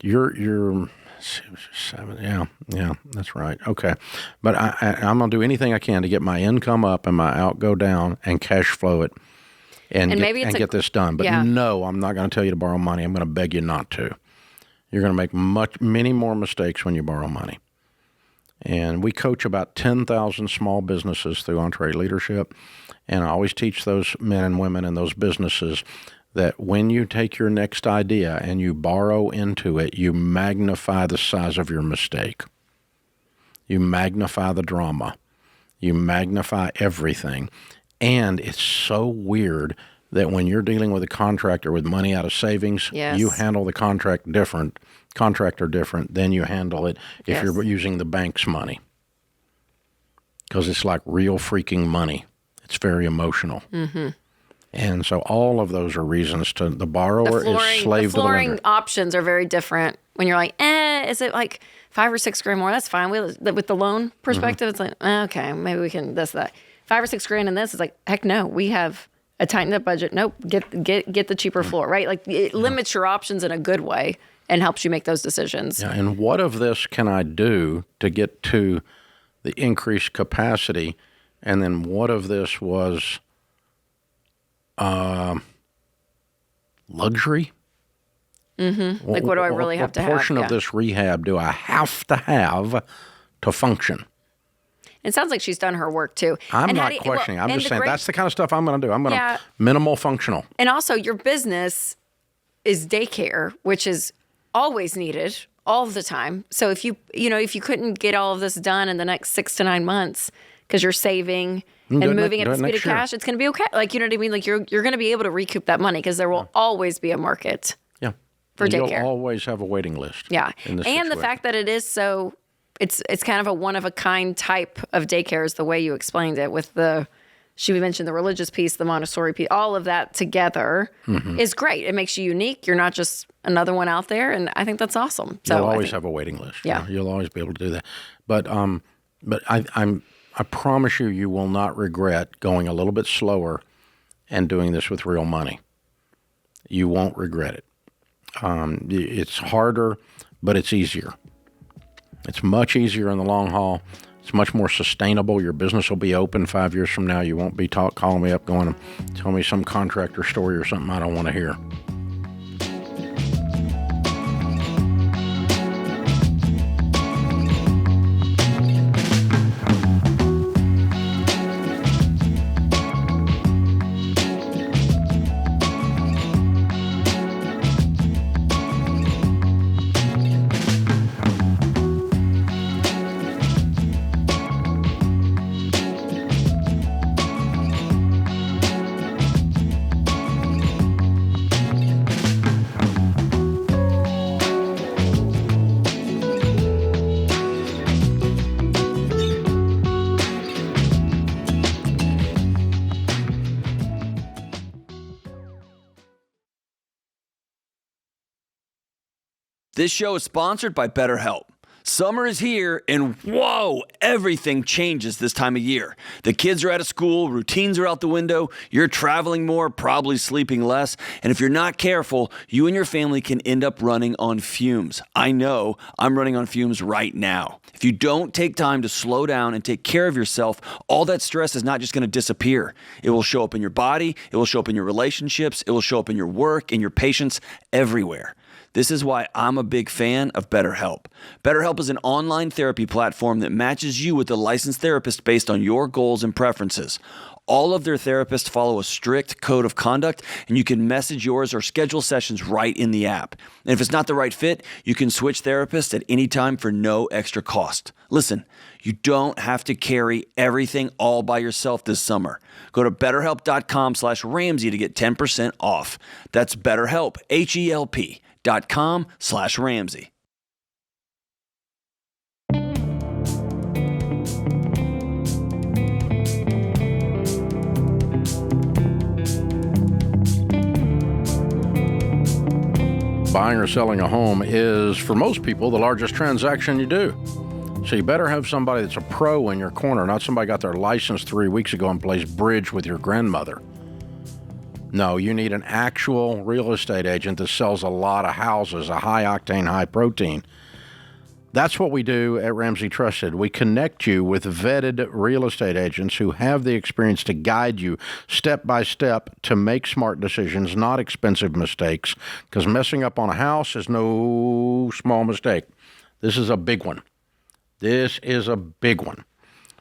you're 7. Yeah, that's right. Okay. But I'm going to do anything I can to get my income up and my out go down and cash flow it and get this done. But no, I'm not going to tell you to borrow money. I'm going to beg you not to. You're going to make many more mistakes when you borrow money. And we coach about 10,000 small businesses through EntreLeadership. And I always teach those men and women in those businesses that when you take your next idea and you borrow into it, you magnify the size of your mistake. You magnify the drama. You magnify everything. And it's so weird that when you're dealing with a contractor with money out of savings, you handle the contractor different than you handle it if you're using the bank's money. Because it's like real freaking money. It's very emotional. Mm-hmm. And so all of those are reasons to the borrower is slave to the lender. The flooring options are very different. When you're like, is it like $5 or $6 grand more? That's fine. With the loan perspective, it's like, okay, maybe we can this, that. $5 or $6 grand in this is like, heck no, we have a tightened up budget. Nope, get the cheaper floor, right? Like it limits your options in a good way and helps you make those decisions. Yeah, and what of this can I do to get to the increased capacity? And then what of this was luxury? Mm-hmm. Like what do I really have to have? What portion of this rehab do I have to function? It sounds like she's done her work too. I'm not questioning. I'm just saying that's the kind of stuff I'm going to do. I'm going to minimal functional. And also your business is daycare, which is always needed all the time. So if you couldn't get all of this done in the next 6 to 9 months because you're saving and moving at the speed of cash, it's going to be okay. Like, you know what I mean? Like you're going to be able to recoup that money because there will always be a market. Yeah. For daycare. You'll always have a waiting list. Yeah. In this and situation. the fact that it is so it's kind of a one-of-a-kind type of daycare is the way you explained it with she mentioned the religious piece, the Montessori piece, all of that together is great. It makes you unique. You're not just another one out there, and I think that's awesome. So you'll always have a waiting list. Yeah. You'll always be able to do that. But I promise you will not regret going a little bit slower and doing this with real money. You won't regret it. It's harder, but it's easier. It's much easier in the long haul. It's much more sustainable. Your business will be open 5 years from now. You won't be calling me up going, tell me some contractor story or something I don't want to hear. This show is sponsored by BetterHelp. Summer is here, and whoa, everything changes this time of year. The kids are out of school, routines are out the window, you're traveling more, probably sleeping less, and if you're not careful, you and your family can end up running on fumes. I know, I'm running on fumes right now. If you don't take time to slow down and take care of yourself, all that stress is not just going to disappear. It will show up in your body, it will show up in your relationships, it will show up in your work, in your patience, everywhere. This is why I'm a big fan of BetterHelp. BetterHelp is an online therapy platform that matches you with a licensed therapist based on your goals and preferences. All of their therapists follow a strict code of conduct, and you can message yours or schedule sessions right in the app. And if it's not the right fit, you can switch therapists at any time for no extra cost. Listen, you don't have to carry everything all by yourself this summer. Go to BetterHelp.com/Ramsey to get 10% off. That's BetterHelp, HELP.com/Ramsey. Buying or selling a home is, for most people, the largest transaction you do. So you better have somebody that's a pro in your corner, not somebody got their license 3 weeks ago and plays bridge with your grandmother. No, you need an actual real estate agent that sells a lot of houses, a high-octane, high-protein. That's what we do at Ramsey Trusted. We connect you with vetted real estate agents who have the experience to guide you step by step to make smart decisions, not expensive mistakes, because messing up on a house is no small mistake. This is a big one. This is a big one.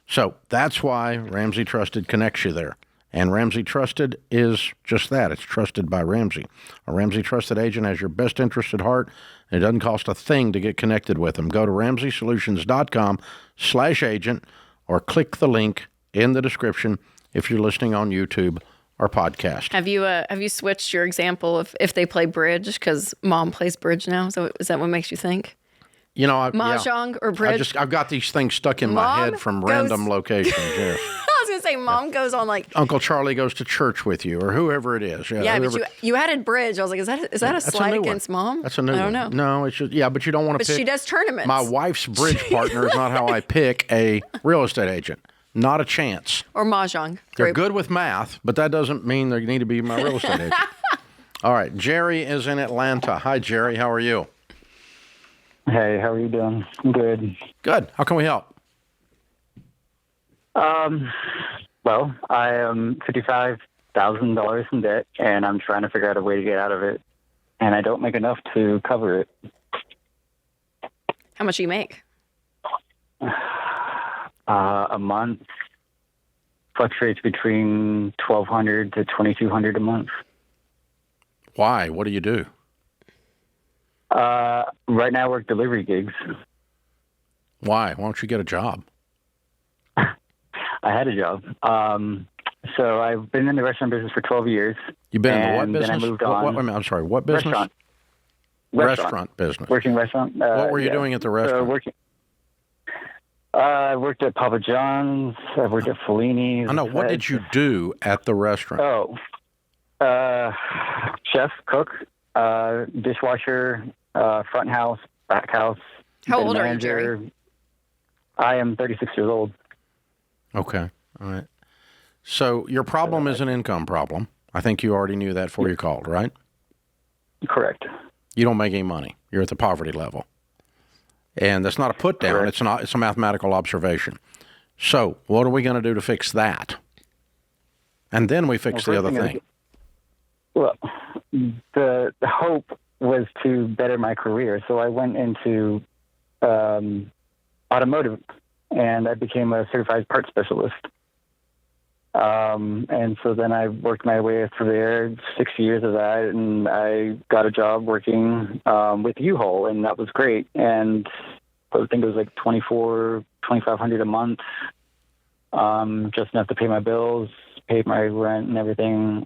So that's why Ramsey Trusted connects you there. And Ramsey Trusted is just that. It's trusted by Ramsey. A Ramsey Trusted agent has your best interest at heart. It doesn't cost a thing to get connected with them. Go to RamseySolutions.com/agent or click the link in the description if you're listening on YouTube or podcast. Have you switched your example of if they play bridge because mom plays bridge now? So is that what makes you think? You know, Mahjong or bridge? I've got these things stuck in my head from random locations. Yes. I was going to say, Mom goes on like Uncle Charlie goes to church with you, or whoever it is. Yeah, whoever. But you added bridge. I was like, is that a slight against Mom? That's a new one. I don't know. No, it's just but you don't want to pick. But she does tournaments. My wife's bridge partner is not how I pick a real estate agent. Not a chance. Or Mahjong. They're good with math, but that doesn't mean they need to be my real estate agent. All right, Jerry is in Atlanta. Hi, Jerry. How are you? Hey, how are you doing? I'm good. Good. How can we help? Well, I am $55,000 in debt, and I'm trying to figure out a way to get out of it. And I don't make enough to cover it. How much do you make? A month fluctuates between $1,200 to $2,200 a month. Why? What do you do? Right now I work delivery gigs. Why? Why don't you get a job? I had a job. So I've been in the restaurant business for 12 years. You've been in the what and business? Then I moved on. I'm sorry, what business? Restaurant business. Working restaurant. What were you doing at the restaurant? I worked at Papa John's. I worked at Fellini's. I know. What did you do at the restaurant? Chef, cook, dishwasher, front house, back house. How old are you, Jerry? I am 36 years old. Okay. All right. So your problem is an income problem. I think you already knew that before you called, right? Correct. You don't make any money. You're at the poverty level. And that's not a put down. It's a mathematical observation. So what are we going to do to fix that? And then we fix the other thing. Well, the hope was to better my career. So I went into automotive, and I became a certified parts specialist. And so then I worked my way through there, 6 years of that, and I got a job working with U-Haul, and that was great. And I think it was like $2,500 a month, just enough to pay my bills, pay my rent and everything.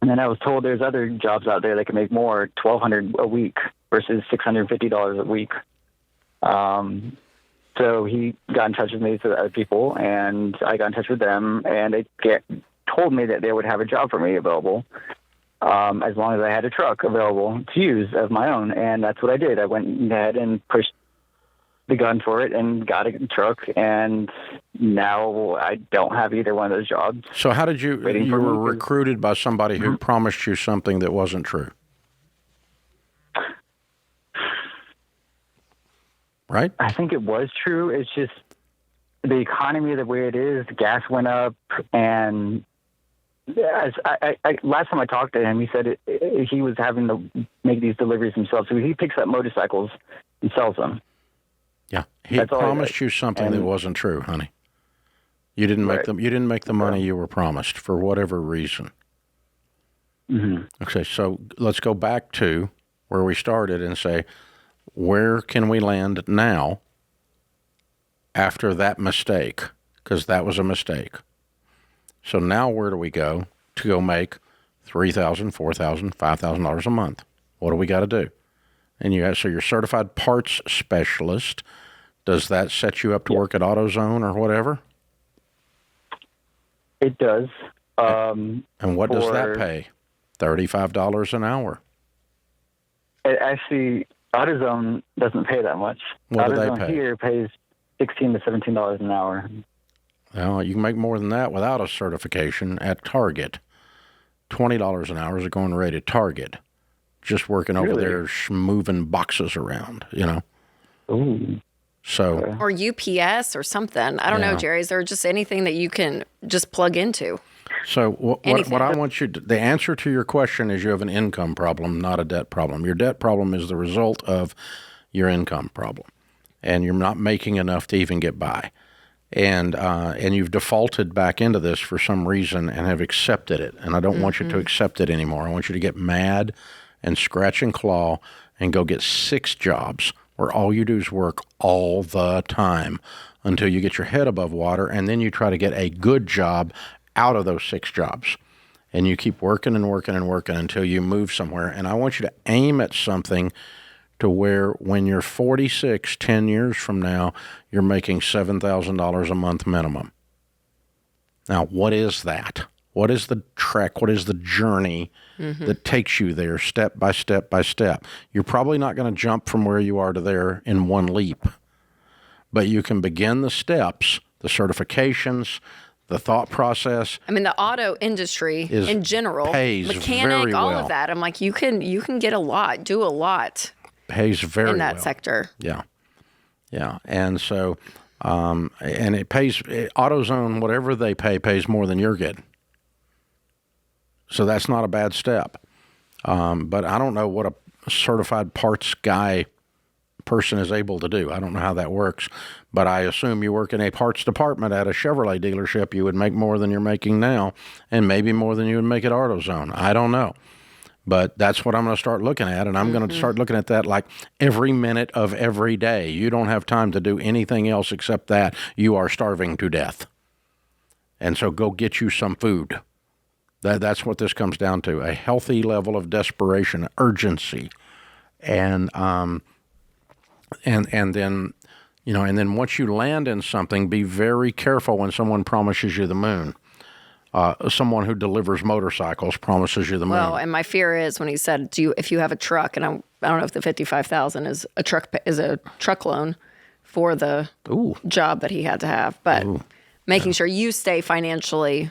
And then I was told there's other jobs out there that can make more, $1,200 a week versus $650 a week. So he got in touch with me to other people, and I got in touch with them, and they told me that they would have a job for me available. as long as I had a truck available to use of my own. And that's what I did. I went ahead and pushed the gun for it and got a truck. And now I don't have either one of those jobs. So how did you were recruited by somebody who promised you something that wasn't true? Right? I think it was true. It's just the economy the way it is. Gas went up, and last time I talked to him, he said he was having to make these deliveries himself. So he picks up motorcycles and sells them. Yeah, he promised you something that wasn't true, honey. You didn't make them. You didn't make the money you were promised for whatever reason. Mm-hmm. Okay, so let's go back to where we started and say, where can we land now after that mistake? Because that was a mistake. So now where do we go to go make $3,000, $4,000, $5,000 a month? What do we got to do? And so you're certified parts specialist. Does that set you up to work at AutoZone or whatever? It does. And what does that pay? $35 an hour. Actually, AutoZone doesn't pay that much. What do they AutoZone pay? here pays $16 to $17 an hour. Well, you can make more than that without a certification at Target. $20 an hour is a going rate at Target. Just working over there, moving boxes around, Ooh. So. Or UPS or something. I don't know, Jerry. Is there just anything that you can just plug into? So what I want you to, the answer to your question is you have an income problem, not a debt problem. Your debt problem is the result of your income problem, and you're not making enough to even get by. And you've defaulted back into this for some reason and have accepted it. And I don't want you to accept it anymore. I want you to get mad and scratch and claw and go get 6 jobs where all you do is work all the time until you get your head above water, and then you try to get a good job out of those 6 jobs. And you keep working and working and working until you move somewhere. And I want you to aim at something to where when you're 46, 10 years from now, you're making $7,000 a month minimum. Now, what is that? What is the trek? What is the journey that takes you there step by step by step? You're probably not going to jump from where you are to there in one leap, but you can begin the steps, the certifications, the thought process. I mean, the auto industry in general, pays mechanic, very all well. of that. I'm like, you can get a lot, do a lot. Pays very in that well. sector. Yeah. And so, and it pays, AutoZone, whatever they pay, pays more than you're getting. So that's not a bad step. But I don't know what a certified parts guy person is able to do. I don't know how that works. But I assume you work in a parts department at a Chevrolet dealership, you would make more than you're making now, and maybe more than you would make at AutoZone. I don't know. But that's what I'm going to start looking at, and I'm going to start looking at that like every minute of every day. You don't have time to do anything else except that. You are starving to death. And so go get you some food. That's what this comes down to, a healthy level of desperation, urgency. And then, and then once you land in something, be very careful when someone promises you the moon. Someone who delivers motorcycles promises you the moon. Well, and my fear is when he said, if you have a truck, and I don't know if the $55,000 is a truck loan for the job that he had to have, but making sure you stay financially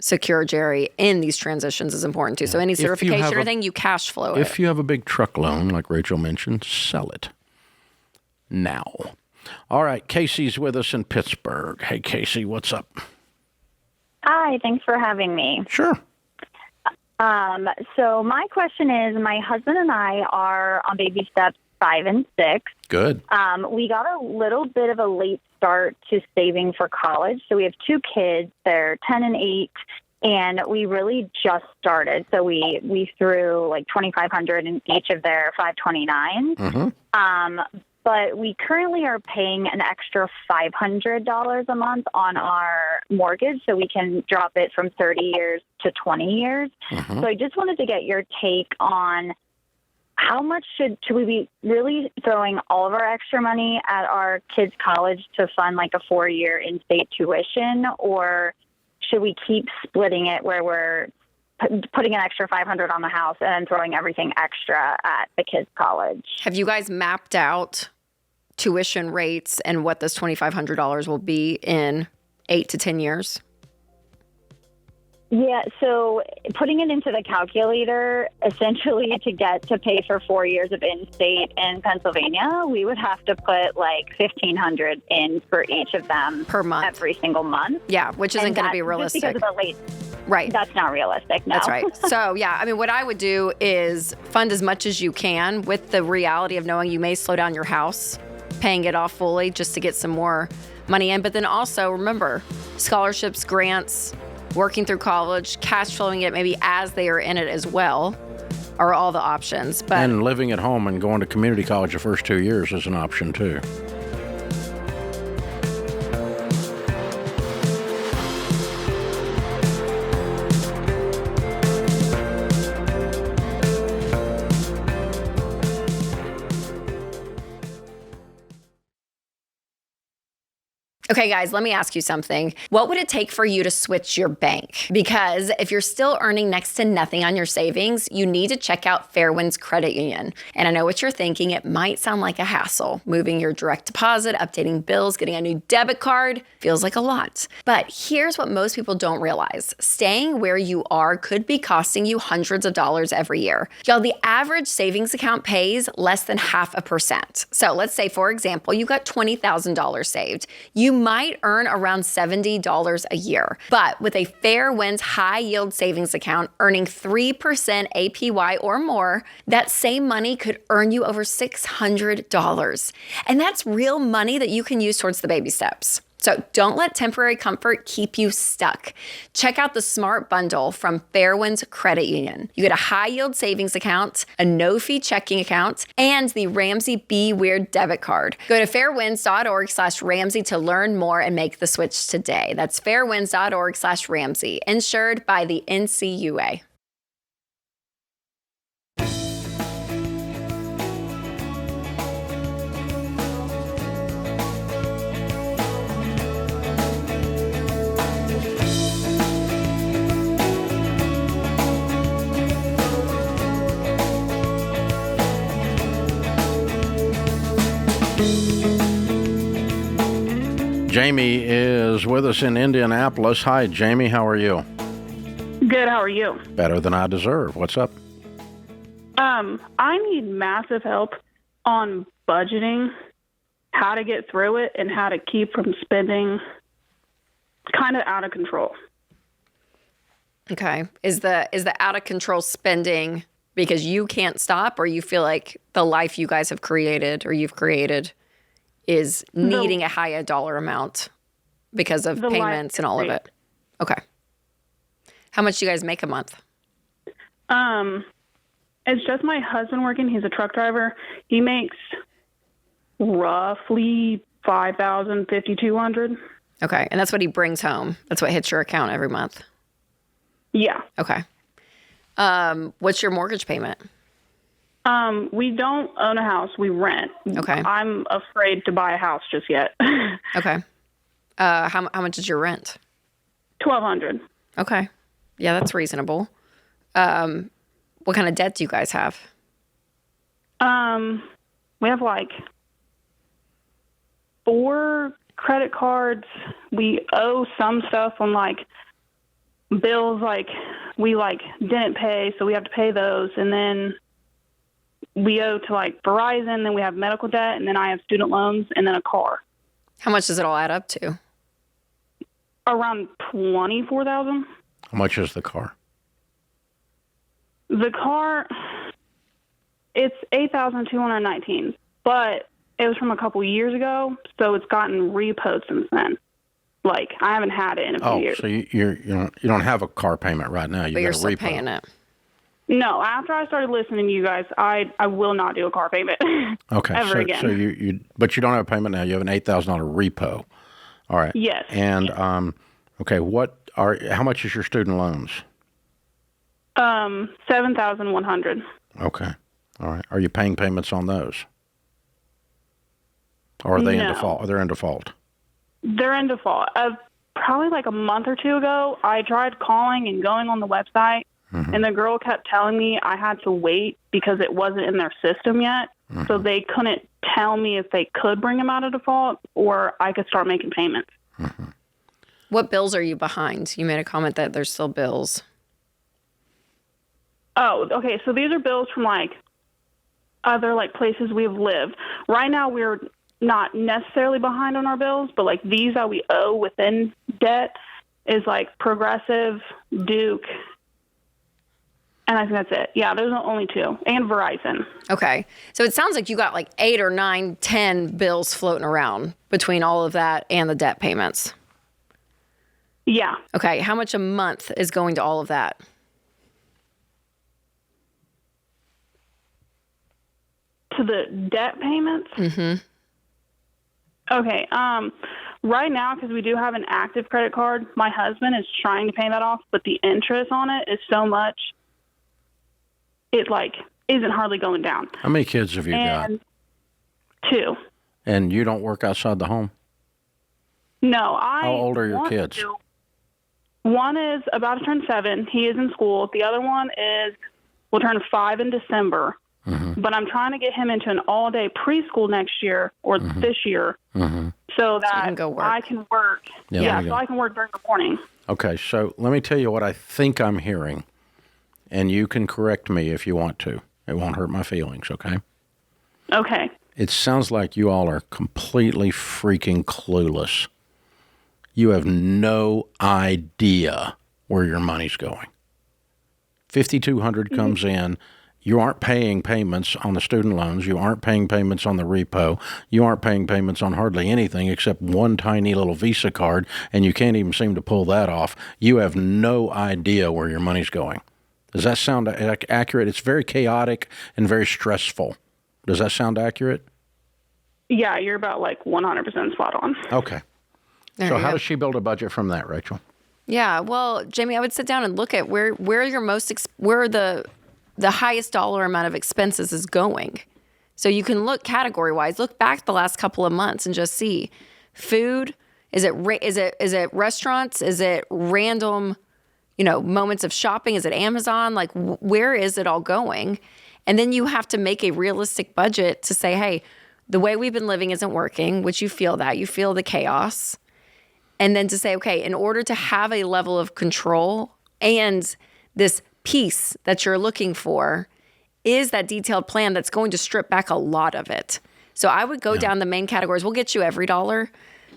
secure, Jerry, in these transitions is important too. So any certification or anything, you cash flow it. If you have a big truck loan, like Rachel mentioned, sell it now. All right, Casey's with us in Pittsburgh. Hey, Casey, what's up? Hi, thanks for having me. Sure. So my question is, my husband and I are on baby steps 5 and 6. Good. We got a little bit of a late start to saving for college. So we have 2 kids. They're 10 and 8, and we really just started. So we threw like $2,500 in each of their 529s. But we currently are paying an extra $500 a month on our mortgage, so we can drop it from 30 years to 20 years. So I just wanted to get your take on how much should we be really throwing all of our extra money at our kids' college to fund like a 4-year in-state tuition, or should we keep splitting it where we're putting an extra $500 on the house and then throwing everything extra at the kids' college. Have you guys mapped out tuition rates and what this $2,500 will be in 8 to 10 years? Yeah, so putting it into the calculator, essentially to get to pay for 4 years of in-state in Pennsylvania, we would have to put like $1,500 in for each of them per month, every single month. Yeah, which isn't going to be realistic. Just because of the late. Right. That's not realistic, no. That's right. So, yeah, I mean, what I would do is fund as much as you can with the reality of knowing you may slow down your house, paying it off fully just to get some more money in. But then also remember, scholarships, grants, working through college, cash flowing it maybe as they are in it as well are all the options. But and living at home and going to community college the first 2 years is an option too. Okay, guys, let me ask you something. What would it take for you to switch your bank? Because if you're still earning next to nothing on your savings, you need to check out Fairwinds Credit Union. And I know what you're thinking. It might sound like a hassle. Moving your direct deposit, updating bills, getting a new debit card feels like a lot. But here's what most people don't realize. Staying where you are could be costing you hundreds of dollars every year. Y'all, the average savings account pays less than 0.5%. So let's say, for example, you got $20,000 saved. You might earn around $70 a year. But with a Fairwinds high yield savings account earning 3% APY or more, that same money could earn you over $600. And that's real money that you can use towards the baby steps. So don't let temporary comfort keep you stuck. Check out the Smart Bundle from Fairwinds Credit Union. You get a high-yield savings account, a no-fee checking account, and the Ramsey Be Weird debit card. Go to fairwinds.org/Ramsey to learn more and make the switch today. That's fairwinds.org/Ramsey, insured by the NCUA. Jamie is with us in Indianapolis. Hi, Jamie. How are you? Good. How are you? Better than I deserve. What's up? I need massive help on budgeting, how to get through it, and how to keep from spending kind of out of control. Okay. Is the out of control spending because you can't stop, or you feel like the life you guys have created or you've created is needing a higher dollar amount because of payments and all of it? Okay. How much do you guys make a month? It's just my husband working. He's a truck driver. He makes roughly $5,000, $5,200. Okay. And that's what he brings home. That's what hits your account every month. Yeah. Okay. What's your mortgage payment? We don't own a house. We rent. Okay. I'm afraid to buy a house just yet. Okay. How much is your rent? $1,200. Okay. Yeah, that's reasonable. What kind of debt do you guys have? We have like 4 credit cards. We owe some stuff on like bills like we like didn't pay, so we have to pay those, and then we owe to like Verizon, then we have medical debt, and then I have student loans, and then a car. How much does it all add up to? Around $24,000. How much is the car? The car, it's $8,219, but it was from a couple years ago, so it's gotten repoed since then. Like, I haven't had it in a few years. So you don't have a car payment right now. But you're still paying it. No, after I started listening to you guys, I will not do a car payment. Okay. Ever again. So but you don't have a payment now. You have an $8,000 repo. All right. Yes. And okay, how much is your student loans? $7,100. Okay. All right. Are you paying payments on those? Or are they in default? Are they in default? They're in default. Probably like a month or two ago, I tried calling and going on the website, And the girl kept telling me I had to wait because it wasn't in their system yet. So they couldn't tell me if they could bring him out of default or I could start making payments. What bills are you behind? You made a comment that there's still bills. Oh, okay. So these are bills from other places we've lived. Right now we're not necessarily behind on our bills, but these that we owe within debt is Progressive, Duke, and I think that's it. Yeah, those are only two. And Verizon. Okay. So it sounds like you got 8 or 9, 10 bills floating around between all of that and the debt payments. Yeah. Okay. How much a month is going to all of that? To the debt payments? Mm-hmm. Okay. Right now, because we do have an active credit card, my husband is trying to pay that off, but the interest on it is so much, it isn't hardly going down. How many kids have you got? 2. And you don't work outside the home? No, How old are your kids? One is about to turn 7. He is in school. The other one will turn 5 in December. But I'm trying to get him into an all-day preschool next year or this year so that I can work. Yeah, so I can work during the morning. Okay, so let me tell you what I think I'm hearing, and you can correct me if you want to. It won't hurt my feelings, okay? Okay. It sounds like you all are completely freaking clueless. You have no idea where your money's going. $5,200 comes in. You aren't paying payments on the student loans. You aren't paying payments on the repo. You aren't paying payments on hardly anything except one tiny little Visa card, and you can't even seem to pull that off. You have no idea where your money's going. Does that sound accurate? It's very chaotic and very stressful. Does that sound accurate? Yeah, you're about 100% spot on. Okay. So how does she build a budget from that, Rachel? Yeah, well, Jamie, I would sit down and look at where the highest dollar amount of expenses is going. So you can look category-wise, look back the last couple of months and just see food. Is it restaurants? Is it random, moments of shopping? Is it Amazon? Where is it all going? And then you have to make a realistic budget to say, hey, the way we've been living isn't working, which you feel the chaos. And then to say, okay, in order to have a level of control and this peace that you're looking for is that detailed plan that's going to strip back a lot of it. So I would go down the main categories. We'll get you every dollar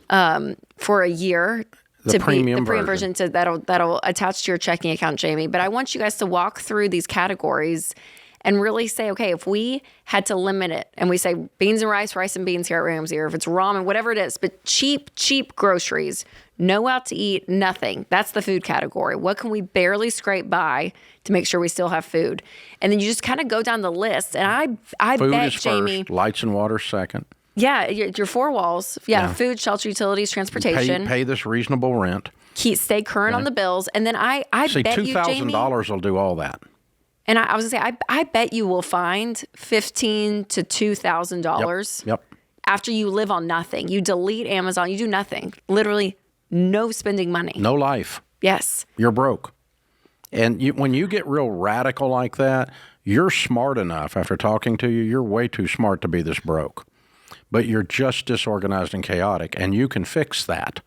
for a year. The premium version that'll attach to your checking account, Jamie. But I want you guys to walk through these categories and really say, okay, if we had to limit it and we say beans and rice and beans here at Ramsey, or if it's ramen, whatever it is, but cheap groceries, no out to eat, nothing. That's the food category. What can we barely scrape by to make sure we still have food? And then you just kind of go down the list. And I food bet, is Jamie. First, lights and water second. Yeah, your 4 walls. Yeah, food, shelter, utilities, transportation. Pay this reasonable rent. Stay current on the bills. And then I bet you, Jamie. $2,000 will do all that. And I was going to say, I bet you will find $1,500 to $2,000 Yep. after you live on nothing. You delete Amazon. You do nothing. Literally no spending money. No life. Yes. You're broke. And when you get real radical like that, you're smart enough. After talking to you, you're way too smart to be this broke. But you're just disorganized and chaotic, and you can fix that.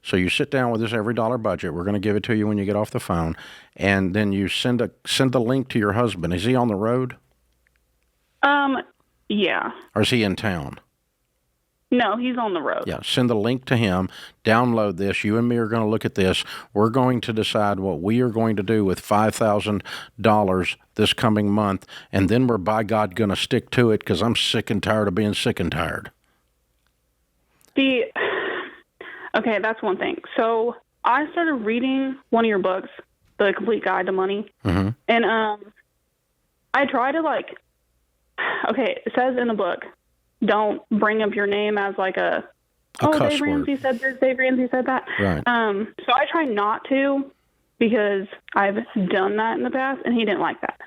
So you sit down with this every dollar budget. We're going to give it to you when you get off the phone. And then you send the link to your husband. Is he on the road? Yeah. Or is he in town? No, he's on the road. Yeah, send the link to him. Download this. You and me are going to look at this. We're going to decide what we are going to do with $5,000 this coming month. And then we're, by God, going to stick to it because I'm sick and tired of being sick and tired. Okay, that's one thing. So I started reading one of your books, The Complete Guide to Money. Mm-hmm. And I try to it says in the book, don't bring up your name as Dave Ramsey said this, Dave Ramsey said that. Right. So I try not to because I've done that in the past, and he didn't like that.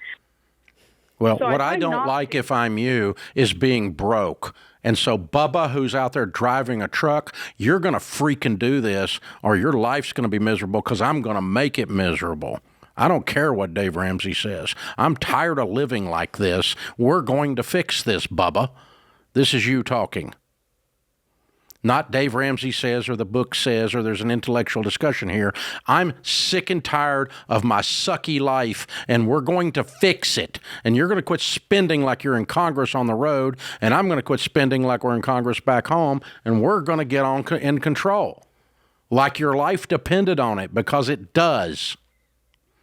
Well, so what I don't like if I'm you is being broke. And so, Bubba, who's out there driving a truck, you're going to freaking do this or your life's going to be miserable because I'm going to make it miserable. I don't care what Dave Ramsey says. I'm tired of living like this. We're going to fix this, Bubba. This is you talking. Not Dave Ramsey says or the book says or there's an intellectual discussion here. I'm sick and tired of my sucky life, and we're going to fix it. And you're going to quit spending like you're in Congress on the road, and I'm going to quit spending like we're in Congress back home, and we're going to get in control like your life depended on it, because it does.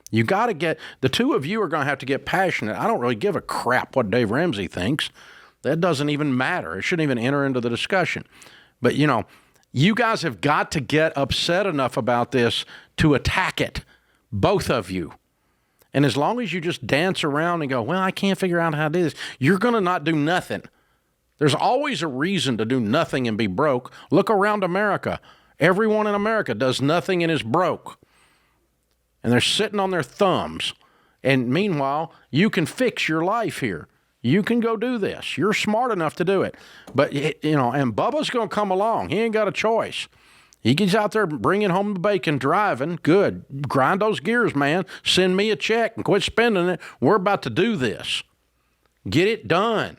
You got to get, the two of you are going to have to get passionate. I don't really give a crap what Dave Ramsey thinks. That doesn't even matter. It shouldn't even enter into the discussion. But, you know, you guys have got to get upset enough about this to attack it, both of you. And as long as you just dance around and go, well, I can't figure out how to do this, you're going to not do nothing. There's always a reason to do nothing and be broke. Look around America. Everyone in America does nothing and is broke. And they're sitting on their thumbs. And meanwhile, you can fix your life here. You can go do this. You're smart enough to do it. But, you know, and Bubba's going to come along. He ain't got a choice. He gets out there bringing home the bacon, driving. Good. Grind those gears, man. Send me a check and quit spending it. We're about to do this. Get it done.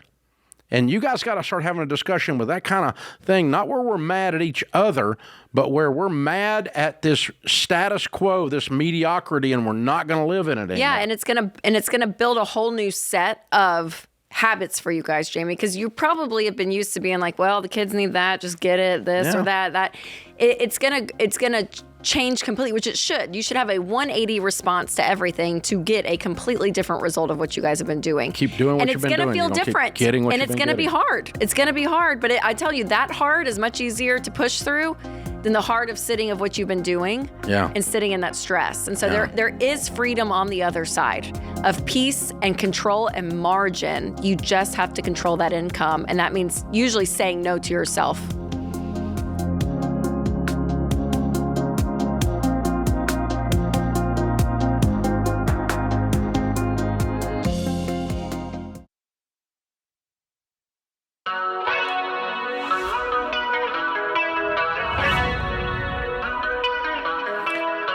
And you guys got to start having a discussion with that kind of thing, not where we're mad at each other, but where we're mad at this status quo, this mediocrity, and we're not going to live in it anymore. Yeah, and it's gonna build a whole new set of habits for you guys, Jamie, because you probably have been used to being like, well, the kids need that, just get it, this or that. It's gonna change completely, which it should. You should have a 180 response to everything to get a completely different result of what you guys have been doing. Keep doing what you've been doing. And it's going to feel different. And it's going to be hard. It's going to be hard. But I tell you, that hard is much easier to push through than the hard of sitting of what you've been doing and sitting in that stress. And so there is freedom on the other side of peace and control and margin. You just have to control that income. And that means usually saying no to yourself.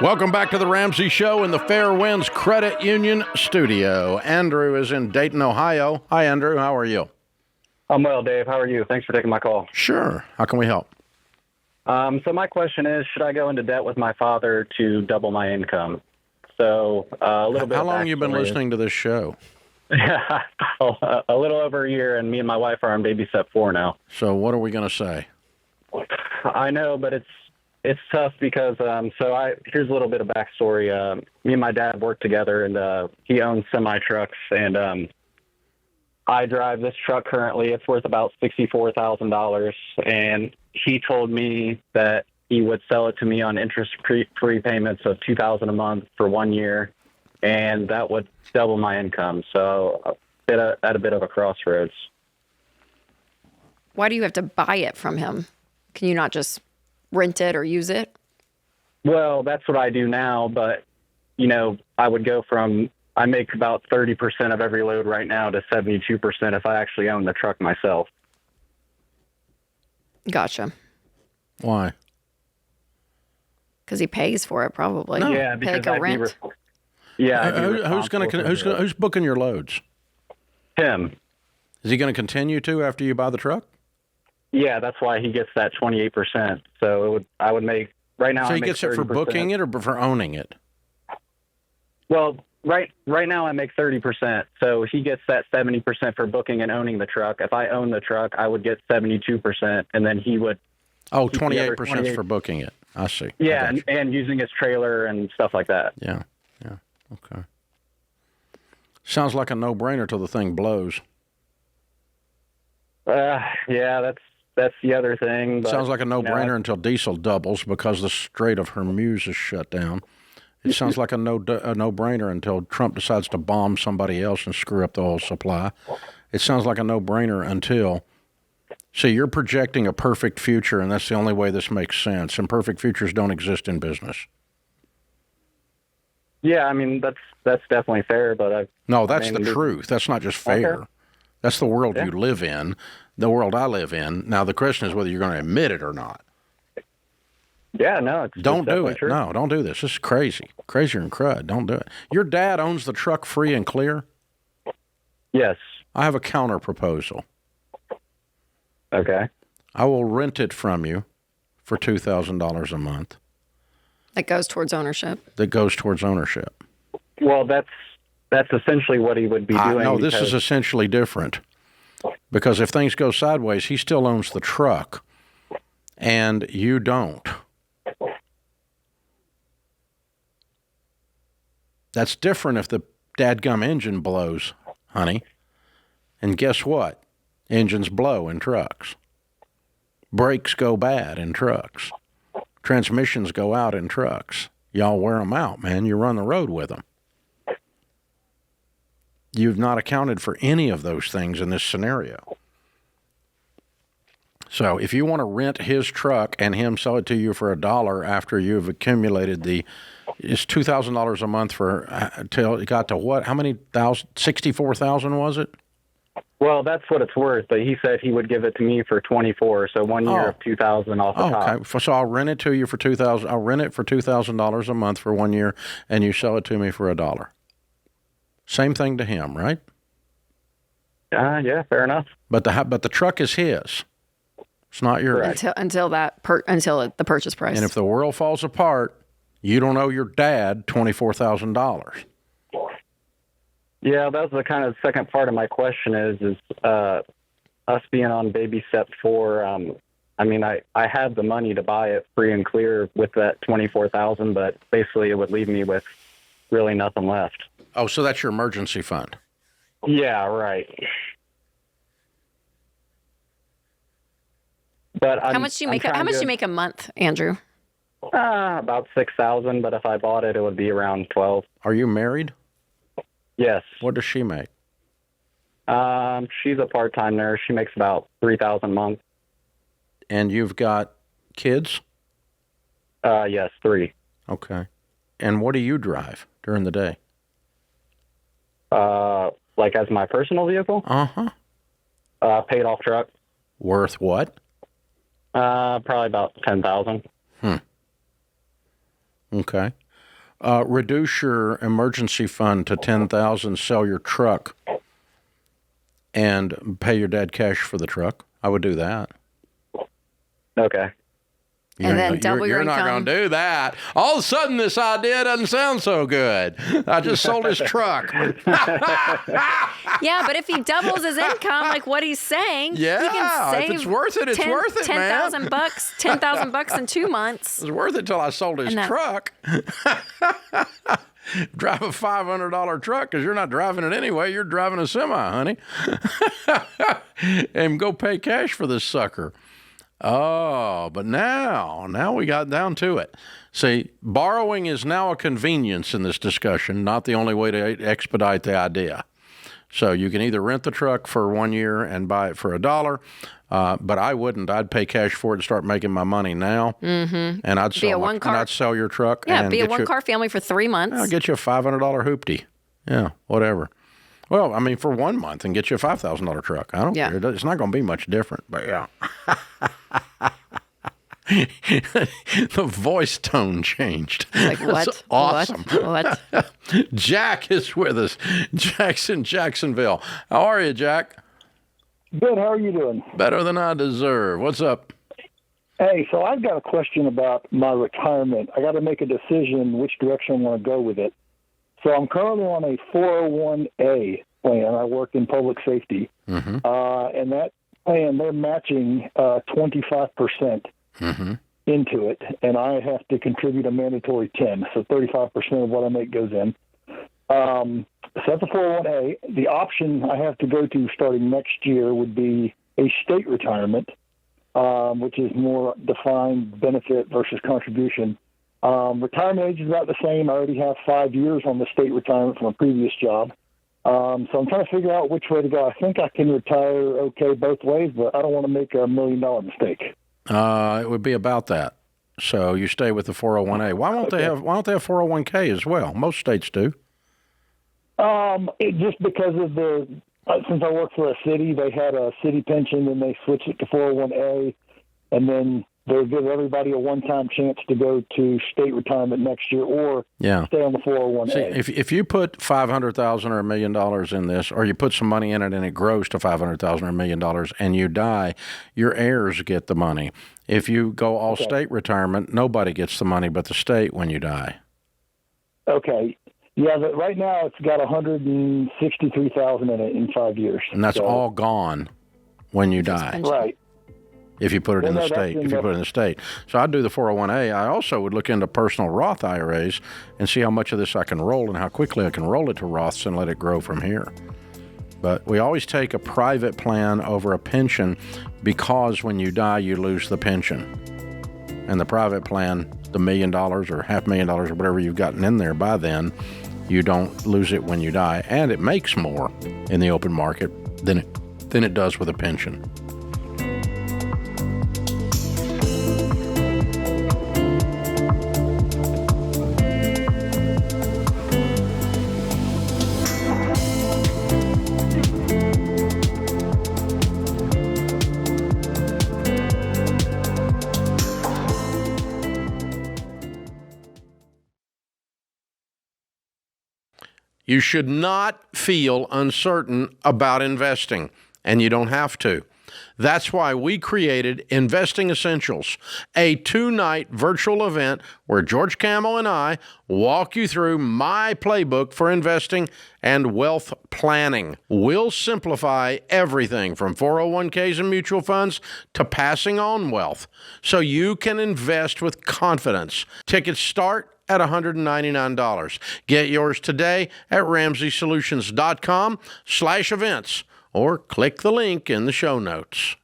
Welcome back to the Ramsey Show in the Fair Winds Credit Union studio. Andrew is in Dayton, Ohio. Hi, Andrew. How are you? I'm well, Dave. How are you? Thanks for taking my call. Sure. How can we help? So my question is, should I go into debt with my father to double my income? So a little bit. How long have you been listening to this show? A little over a year, and me and my wife are on baby step 4 now. So what are we going to say? I know, but it's tough because here's a little bit of backstory. Me and my dad work together, and he owns semi-trucks, and I drive this truck currently. It's worth about $64,000, and he told me that he would sell it to me on interest-free payments of $2,000 a month for 1 year, and that would double my income. So at a bit of a crossroads. Why do you have to buy it from him? Can you not just rent it or use it? Well, that's what I do now, but, you know, I would go from, I make about 30% of every load right now to 72% if I actually own the truck myself. Gotcha. Why? Because he pays for it, probably. No. Yeah, because pay like a rent. Who's booking your loads? Him. Is he going to continue to after you buy the truck? Yeah, that's why he gets that 28%. So I would make right now. So he gets it for booking it or for owning it? Well, right now I make 30%. So he gets that 70% for booking and owning the truck. If I own the truck, I would get 72%, and then he would. Oh, 28% for booking it. I see. Yeah, and using his trailer and stuff like that. Yeah. Okay. Sounds like a no-brainer till the thing blows. Yeah, that's the other thing. But, sounds like a no-brainer until diesel doubles because the Strait of Hormuz is shut down. It sounds like a no-brainer until Trump decides to bomb somebody else and screw up the whole supply. It sounds like a no-brainer until... See, you're projecting a perfect future, and that's the only way this makes sense. And perfect futures don't exist in business. Yeah, I mean, that's definitely fair, but No, that's the truth. That's not just fair. Okay. That's the world you live in, the world I live in. Now, the question is whether you're going to admit it or not. Yeah, no. Don't do it. True. No, don't do this. This is crazy. Crazier than crud. Don't do it. Your dad owns the truck free and clear? Yes. I have a counter proposal. Okay. I will rent it from you for $2,000 a month. That goes towards ownership. Well, that's essentially what he would be doing. No, this is essentially different. Because if things go sideways, he still owns the truck, and you don't. That's different if the dadgum engine blows, honey. And guess what? Engines blow in trucks. Brakes go bad in trucks. Transmissions go out in trucks. Y'all wear them out, man. You run the road with them. You've not accounted for any of those things in this scenario. So if you want to rent his truck and him sell it to you for $1 after you've accumulated it's $2,000 a month till it got to what? How many thousand? 64,000 was it? Well, that's what it's worth, but he said he would give it to me for 24, so 1 year of 2,000 off the top. Okay, so I'll rent it to you for $2,000. I'll rent it for $2,000 a month for 1 year, and you sell it to me for $1. Same thing to him, right? Yeah, fair enough. But the truck is his. It's not yours. Until the purchase price. And if the world falls apart, you don't owe your dad $24,000. Yeah, that was the kind of second part of my question is us being on baby step 4. I mean, I had the money to buy it free and clear with that $24,000, but basically it would leave me with really nothing left. Oh, so that's your emergency fund? Yeah, right. But how much do you make? How much do you make a month, Andrew? About $6,000, but if I bought it, it would be around 12. Are you married? Yes. What does she make? She's a part-time nurse. She makes about $3,000 a month. And you've got kids? Yes, 3. Okay. And what do you drive during the day? Like as my personal vehicle? Uh-huh. Paid off truck. Worth what? Probably about $10,000. Okay. Reduce your emergency fund to $10,000, sell your truck, and pay your dad cash for the truck. I would do that. Okay. And then double your income. You're not going to do that. All of a sudden, this idea doesn't sound so good. I just sold his truck. Yeah, but if he doubles his income, like what he's saying, he can save if it's worth it, it's worth it, man. $10,000 in 2 months. It's worth it till I sold his truck. Drive a $500 truck because you're not driving it anyway. You're driving a semi, honey. And go pay cash for this sucker. Oh, but now we got down to it. See, borrowing is now a convenience in this discussion, not the only way to expedite the idea. So you can either rent the truck for 1 year and buy it for $1, but I wouldn't. I'd pay cash for it and start making my money now. Mm-hmm. And I'd sell your truck. Yeah, and be a one-car family for 3 months. I'll get you a $500 hoopty. Yeah, whatever. Well, I mean, for 1 month and get you a $5,000 truck. I don't care. It's not going to be much different, but yeah. The voice tone changed. Like, what? That's awesome. What? Jack is with us. Jack's in Jacksonville. How are you, Jack? Good. How are you doing? Better than I deserve. What's up? Hey, so I've got a question about my retirement. I got to make a decision which direction I want to go with it. So I'm currently on a 401A plan. I work in public safety. Mm-hmm. And that plan, they're matching 25% into it, and I have to contribute a mandatory 10. So 35% of what I make goes in. So that's a 401A. The option I have to go to starting next year would be a state retirement, which is more defined benefit versus contribution. Retirement age is about the same. I already have 5 years on the state retirement from a previous job. So I'm trying to figure out which way to go. I think I can retire okay both ways, but I don't want to make $1 million mistake. It would be about that. So you stay with the 401A. Why don't they have 401K as well? Most states do. Just because of since I work for a city, they had a city pension, and they switched it to 401A, and then they'll give everybody a one-time chance to go to state retirement next year or stay on the 401A. See, if you put $500,000 or $1 million in this, or you put some money in it and it grows to $500,000 or $1 million and you die, your heirs get the money. If you go all state retirement, nobody gets the money but the state when you die. Okay. Yeah, but right now it's got $163,000 in it in 5 years. And that's all gone when you die. Right. If you put it in the state, if you put it in the state. So I'd do the 401A. I also would look into personal Roth IRAs and see how much of this I can roll and how quickly I can roll it to Roths and let it grow from here. But we always take a private plan over a pension because when you die, you lose the pension. And the private plan, the $1 million or $500,000 or whatever you've gotten in there by then, you don't lose it when you die. And it makes more in the open market than it does with a pension. You should not feel uncertain about investing, and you don't have to. That's why we created Investing Essentials, a 2-night virtual event where George Camel and I walk you through my playbook for investing and wealth planning. We'll simplify everything from 401ks and mutual funds to passing on wealth so you can invest with confidence. Tickets start at $199. Get yours today at RamseySolutions.com/events or click the link in the show notes.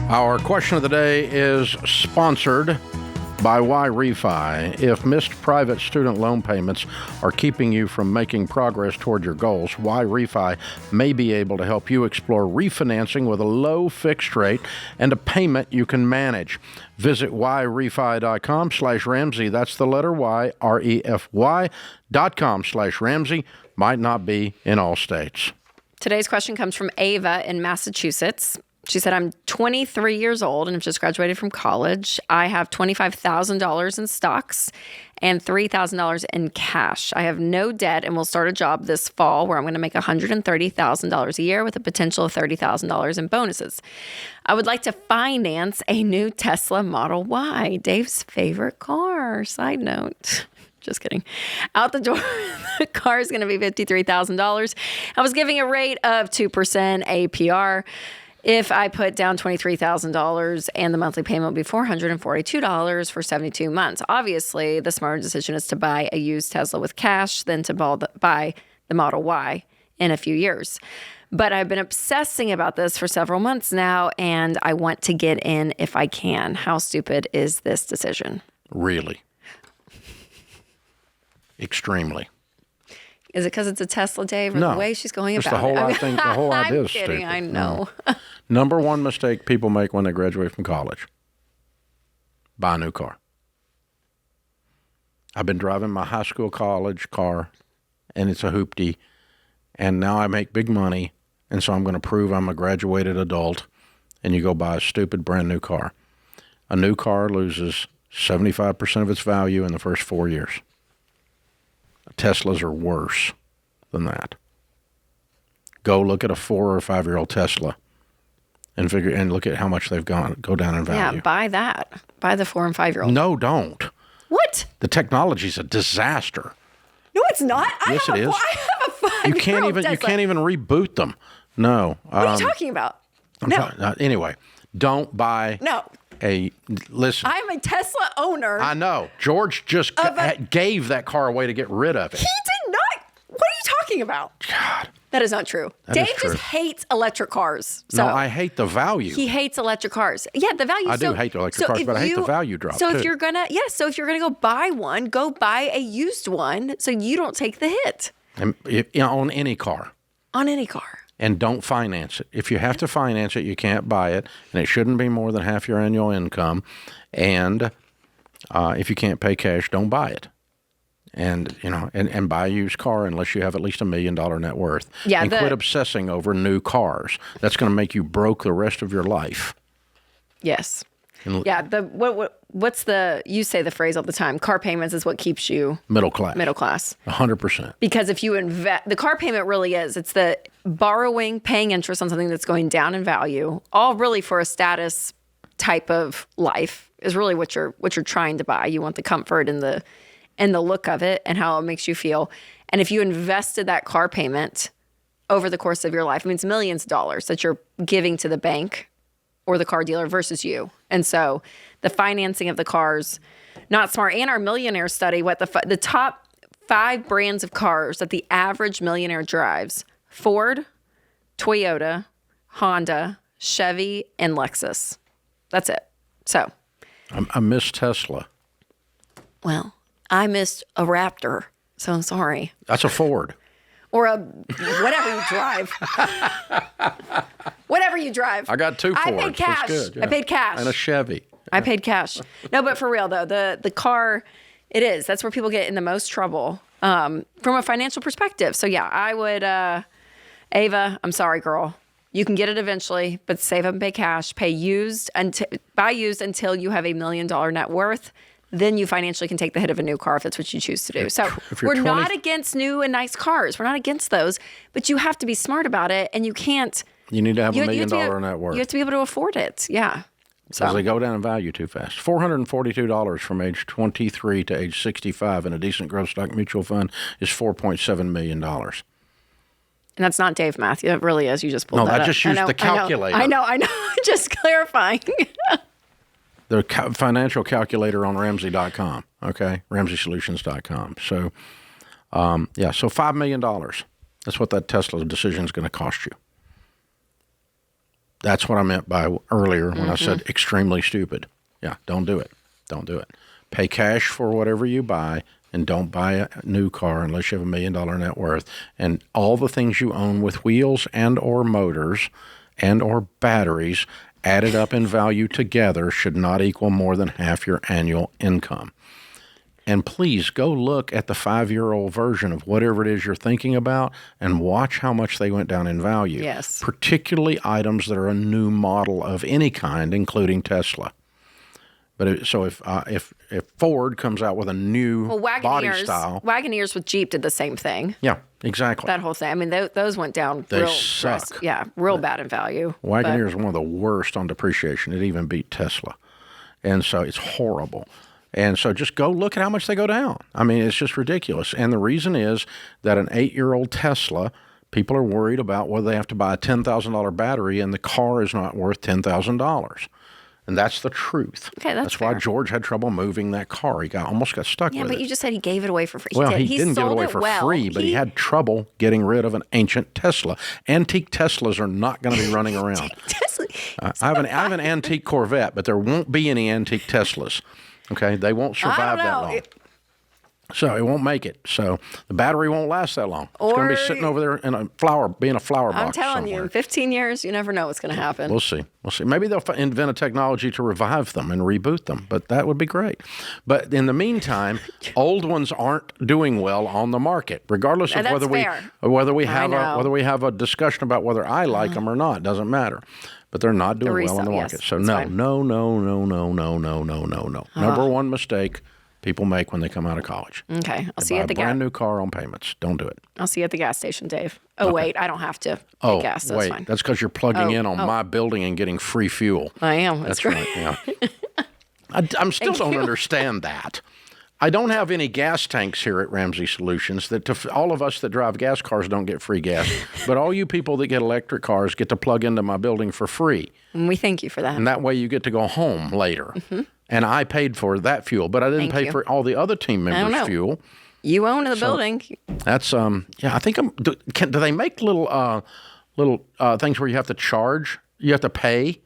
Our question of the day is sponsored by Why Refi. If missed private student loan payments are keeping you from making progress toward your goals, Why Refi may be able to help you explore refinancing with a low fixed rate and a payment you can manage. Visit whyrefi.com/Ramsey. That's the letter Y, REFY.com/Ramsey. Might not be in all states. Today's question comes from Ava in Massachusetts. She said, I'm 23 years old and have just graduated from college. I have $25,000 in stocks and $3,000 in cash. I have no debt and will start a job this fall where I'm going to make $130,000 a year with a potential of $30,000 in bonuses. I would like to finance a new Tesla Model Y, Dave's favorite car. Side note. Just kidding. Out the door, the car is going to be $53,000. I was giving a rate of 2% APR. If I put down $23,000 and the monthly payment will be $442 for 72 months. Obviously, the smarter decision is to buy a used Tesla with cash than to buy the Model Y in a few years. But I've been obsessing about this for several months now, and I want to get in if I can. How stupid is this decision? Really? Extremely. Is it because it's a Tesla, Dave, or no, the way she's going about the whole, it? I think the whole idea is kidding, stupid. I know. No. Number one mistake people make when they graduate from college: buy a new car. I've been driving my high school college car, and it's a hoopty, and now I make big money, and so I'm going to prove I'm a graduated adult, and you go buy a stupid brand new car. A new car loses 75% of its value in the first 4 years. Teslas are worse than that. Go look at a 4 or 5 year old Tesla and look at how much they've go down in value. Yeah, buy that. Buy the 4 and 5 year old. No, don't. What? The technology's a disaster. No, it's not. Yes, it is. I have a 5-year-old Tesla. You can't even reboot them. No. What are you talking about? Anyway, don't buy. No. Listen. I'm a Tesla owner. I know. George just gave that car away to get rid of it. He did not. What are you talking about? God. That is not true. Dave just hates electric cars. So no, I hate the value. He hates electric cars. Yeah, the value. I do hate electric cars, but I hate the value drop So too. if you're gonna go buy one, go buy a used one so you don't take the hit. And on any car. On any car. And don't finance it. If you have to finance it, you can't buy it, and it shouldn't be more than half your annual income. And if you can't pay cash, don't buy it. And and buy a used car unless you have at least $1 million net worth. Yeah, and quit obsessing over new cars. That's going to make you broke the rest of your life. Yes. Yeah. You say the phrase all the time. Car payments is what keeps you middle class. 100%. Because if you invest, the car payment really is. It's the borrowing, paying interest on something that's going down in value, all really for a status type of life is really what you're trying to buy. You want the comfort and the look of it and how it makes you feel. And if you invested that car payment over the course of your life, I mean, it's millions of dollars that you're giving to the bank or the car dealer versus you. And so the financing of the cars, not smart. And our millionaire study, what the top 5 brands of cars that the average millionaire drives: Ford, Toyota, Honda, Chevy, and Lexus. That's it. So I miss Tesla. Well, I missed a Raptor, so I'm sorry. That's a Ford. Or whatever you drive. Whatever you drive. I got 2 Fords. I paid cash. That's good, yeah. I paid cash. And a Chevy. I paid cash. No, but for real though, the car, it is. That's where people get in the most trouble from a financial perspective. So yeah, I would, Ava, I'm sorry, girl. You can get it eventually, but save up and pay cash. Buy used until you have $1 million net worth. Then you financially can take the hit of a new car if that's what you choose to do. So we're not against new and nice cars. We're not against those, but you have to be smart about it, and you can't. You need to have $1 million net worth. You have to be able to afford it. Yeah. Because they go down in value too fast. $442 from age 23 to age 65 in a decent growth stock mutual fund is $4.7 million. And that's not Dave math. It really is. You just pulled that up. No, I just used the calculator. I know. Just clarifying. The financial calculator on Ramsey.com, okay? RamseySolutions.com. So, so $5 million. That's what that Tesla decision is going to cost you. That's what I meant by earlier when I said extremely stupid. Yeah, don't do it. Don't do it. Pay cash for whatever you buy, and don't buy a new car unless you have $1 million net worth. And all the things you own with wheels and or motors and or batteries added up in value together should not equal more than half your annual income. And please go look at the 5-year-old version of whatever it is you're thinking about and watch how much they went down in value. Yes. Particularly items that are a new model of any kind, including Tesla. But if Ford comes out with a new body style. Wagoneers with Jeep did the same thing. Yeah, exactly. That whole thing. I mean, those went down They suck. real bad in value. Wagoneer is one of the worst on depreciation. It even beat Tesla. And so it's horrible. And so just go look at how much they go down. I mean, it's just ridiculous. And the reason is that an 8-year-old Tesla, people are worried about whether they have to buy a $10,000 battery and the car is not worth $10,000. And that's the truth. Okay, that's why George had trouble moving that car. He almost got stuck with it. Yeah, but you just said he gave it away for free. Well, he didn't give it away for free, but he had trouble getting rid of an ancient Tesla. Antique Teslas are not going to be running around. I have an antique Corvette, but there won't be any antique Teslas. Okay, they won't survive that long. So it won't make it. So the battery won't last that long. It's going to be sitting over there in being a flower box. I'm telling you, in 15 years, you never know what's going to happen. We'll see. Maybe they'll invent a technology to revive them and reboot them, but that would be great. But in the meantime, old ones aren't doing well on the market, regardless of whether we have a discussion about whether I like them or not. Doesn't matter. But they're not doing well on the market. So no. Number one mistake people make when they come out of college. Okay. I'll see you at the brand new car on payments. Don't do it. I'll see you at the gas station, Dave. Oh, wait. I don't have to pay gas. That's fine. That's because you're plugging in on my building and getting free fuel. I am. That's right. Yeah. I still don't understand that. I don't have any gas tanks here at Ramsey Solutions. All of us that drive gas cars don't get free gas. But all you people that get electric cars get to plug into my building for free. And we thank you for that. And that way you get to go home later. Mm-hmm. And I paid for that fuel, but I didn't pay for all the other team members' fuel. You own the building. That's I think do they make little things where you have to charge? You have to pay?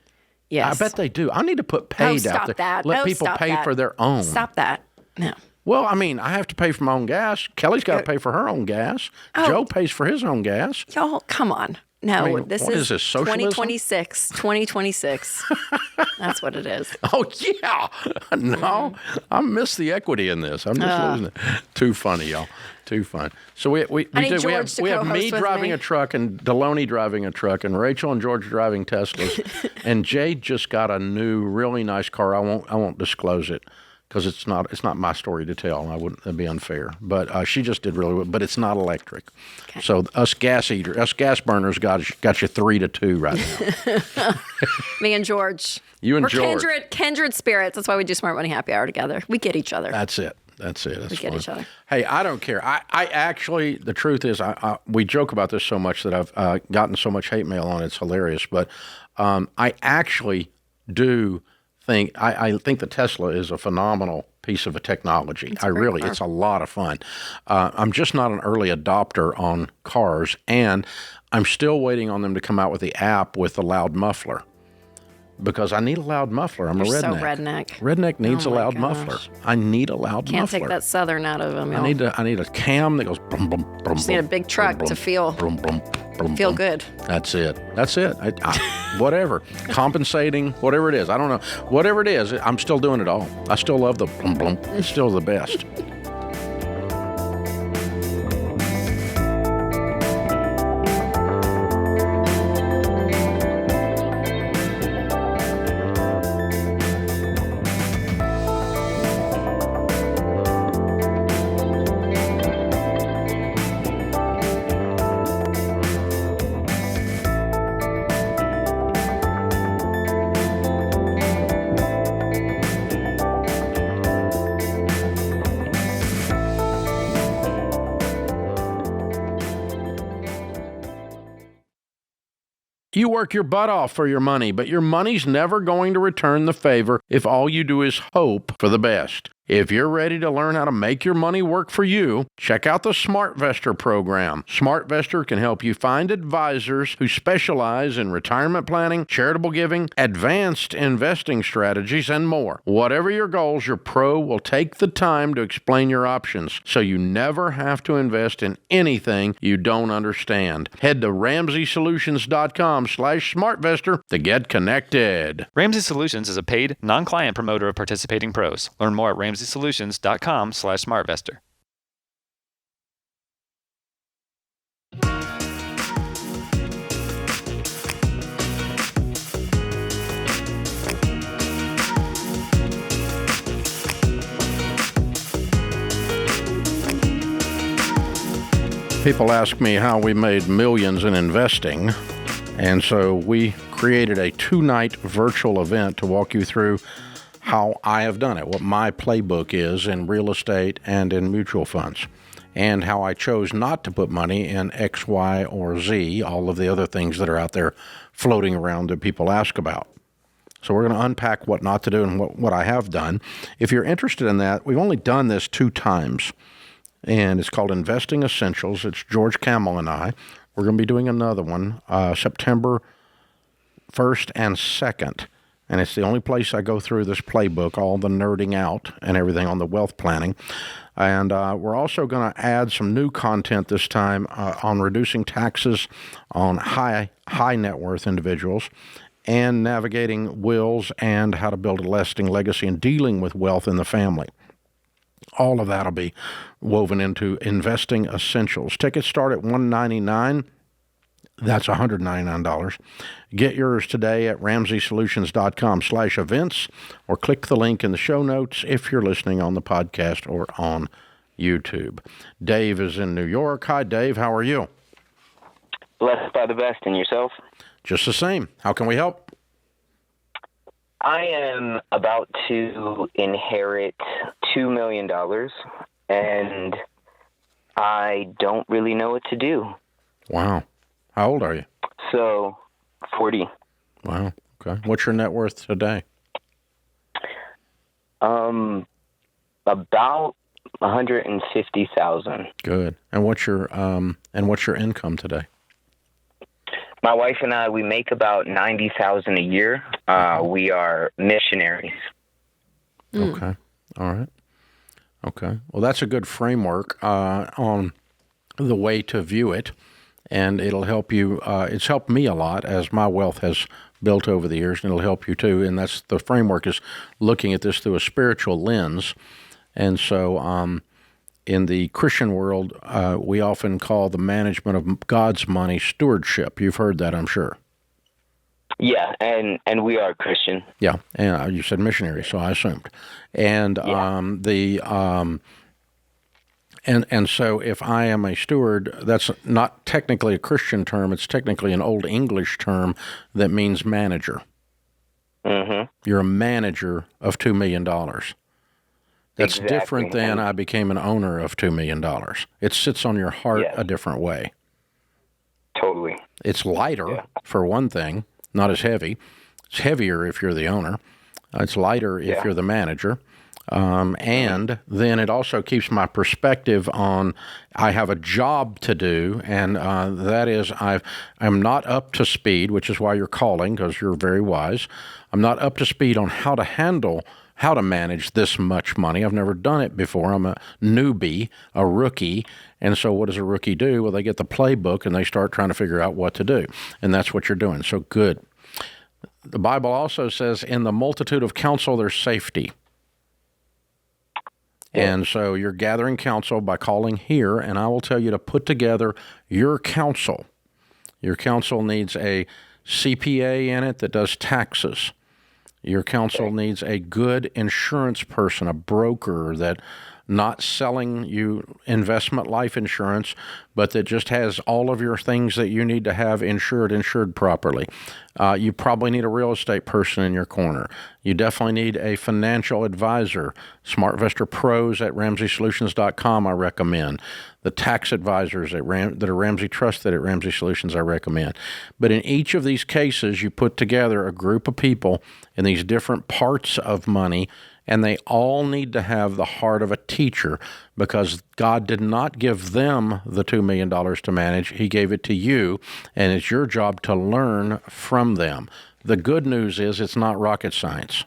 Yes. I bet they do. I need to put paid out there. That. Let people pay for their own. Stop that. No. Well, I mean, I have to pay for my own gas. Kelly's got to pay for her own gas. Oh. Joe pays for his own gas. Y'all, come on. No, I mean, this what is this, socialism? 2026. 2026. That's what it is. Oh, yeah. No, I miss the equity in this. I'm just losing it. Too funny, y'all. Too fun. So we have me driving a truck and Deloney driving a truck and Rachel and George driving Teslas. And Jade just got a new, really nice car. I won't disclose it because it's not my story to tell. That'd be unfair. But she just did really well. But it's not electric. Okay. So us gas burners got you 3-2 right now. Me and George. You and We're George. Kindred spirits. That's why we do Smart Money Happy Hour together. We get each other. That's it. We get each other. Hey, I don't care. I actually, the truth is, we joke about this so much that I've gotten so much hate mail on it. It's hilarious. But I actually do think, I think the Tesla is a phenomenal piece of a technology. It's a lot of fun. I'm just not an early adopter on cars, and I'm still waiting on them to come out with the app with the loud muffler. Because I need a loud muffler. I'm a redneck. So redneck. Redneck needs a loud muffler. I need a loud muffler. Can't take that southern out of him. I need a cam that goes brum, brum, brum, just need a big truck to feel good. That's it. Whatever. Compensating, whatever it is. I don't know. Whatever it is, I'm still doing it all. I still love the blum blum. It's still the best. You work your butt off for your money, but your money's never going to return the favor if all you do is hope for the best. If you're ready to learn how to make your money work for you, check out the SmartVestor program. SmartVestor can help you find advisors who specialize in retirement planning, charitable giving, advanced investing strategies, and more. Whatever your goals, your pro will take the time to explain your options, so you never have to invest in anything you don't understand. Head to RamseySolutions.com/SmartVestor to get connected. Ramsey Solutions is a paid, non-client promoter of participating pros. Learn more at RamseySolutions.com/SmartVestor. People ask me how we made millions in investing, and so we created a 2-night virtual event to walk you through how I have done it, what my playbook is in real estate and in mutual funds, and how I chose not to put money in X, Y, or Z, all of the other things that are out there floating around that people ask about. So we're going to unpack what not to do and what I have done. If you're interested in that, we've only done this 2 times, and it's called Investing Essentials. It's George Camel and I. We're going to be doing another one September 1st and 2nd. And it's the only place I go through this playbook, all the nerding out and everything on the wealth planning. And we're also going to add some new content this time on reducing taxes on high net worth individuals and navigating wills and how to build a lasting legacy and dealing with wealth in the family. All of that will be woven into Investing Essentials. Tickets start at $199. That's $199. Get yours today at RamseySolutions.com/events or click the link in the show notes if you're listening on the podcast or on YouTube. Dave is in New York. Hi, Dave. How are you? Blessed by the best. And yourself? Just the same. How can we help? I am about to inherit $2 million, and I don't really know what to do. Wow. How old are you? So, 40. Wow. Okay. What's your net worth today? About $150,000. Good. And what's your income today? My wife and I, we make about $90,000 a year. We are missionaries. Okay. All right. Okay. Well, that's a good framework on the way to view it, and it'll help you. It's helped me a lot as my wealth has built over the years, and it'll help you too. And that's the framework is looking at this through a spiritual lens. And so in the Christian world, we often call the management of God's money stewardship. You've heard that, I'm sure. Yeah, and we are Christian. Yeah, and you said missionary, so I assumed. And and so if I am a steward, that's not technically a Christian term. It's technically an Old English term that means manager. Mm-hmm. You're a manager of $2 million. That's exactly. different than I became an owner of $2 million. It sits on your heart a different way. Totally. It's lighter, for one thing, not as heavy. It's heavier if you're the owner. It's lighter if you're the manager. And then it also keeps my perspective on I have a job to do, and that is I'm not up to speed, which is why you're calling, because you're very wise. I'm not up to speed on how to manage this much money. I've never done it before. I'm a newbie, a rookie. And so what does a rookie do? Well, they get the playbook and they start trying to figure out what to do. And that's what you're doing. So good. The Bible also says, in the multitude of counsel, there's safety. And so you're gathering counsel by calling here, and I will tell you to put together your counsel. Your counsel needs a CPA in it that does taxes. Your counsel needs a good insurance person, a broker that not selling you investment life insurance, but that just has all of your things that you need to have insured properly. You probably need a real estate person in your corner. You definitely need a financial advisor. SmartVestor Pros at RamseySolutions.com I recommend. The tax advisors that are Ramsey Trusted at Ramsey Solutions I recommend. But in each of these cases, you put together a group of people in these different parts of money, and they all need to have the heart of a teacher, because God did not give them the $2 million to manage. He gave it to you, and it's your job to learn from them. The good news is it's not rocket science.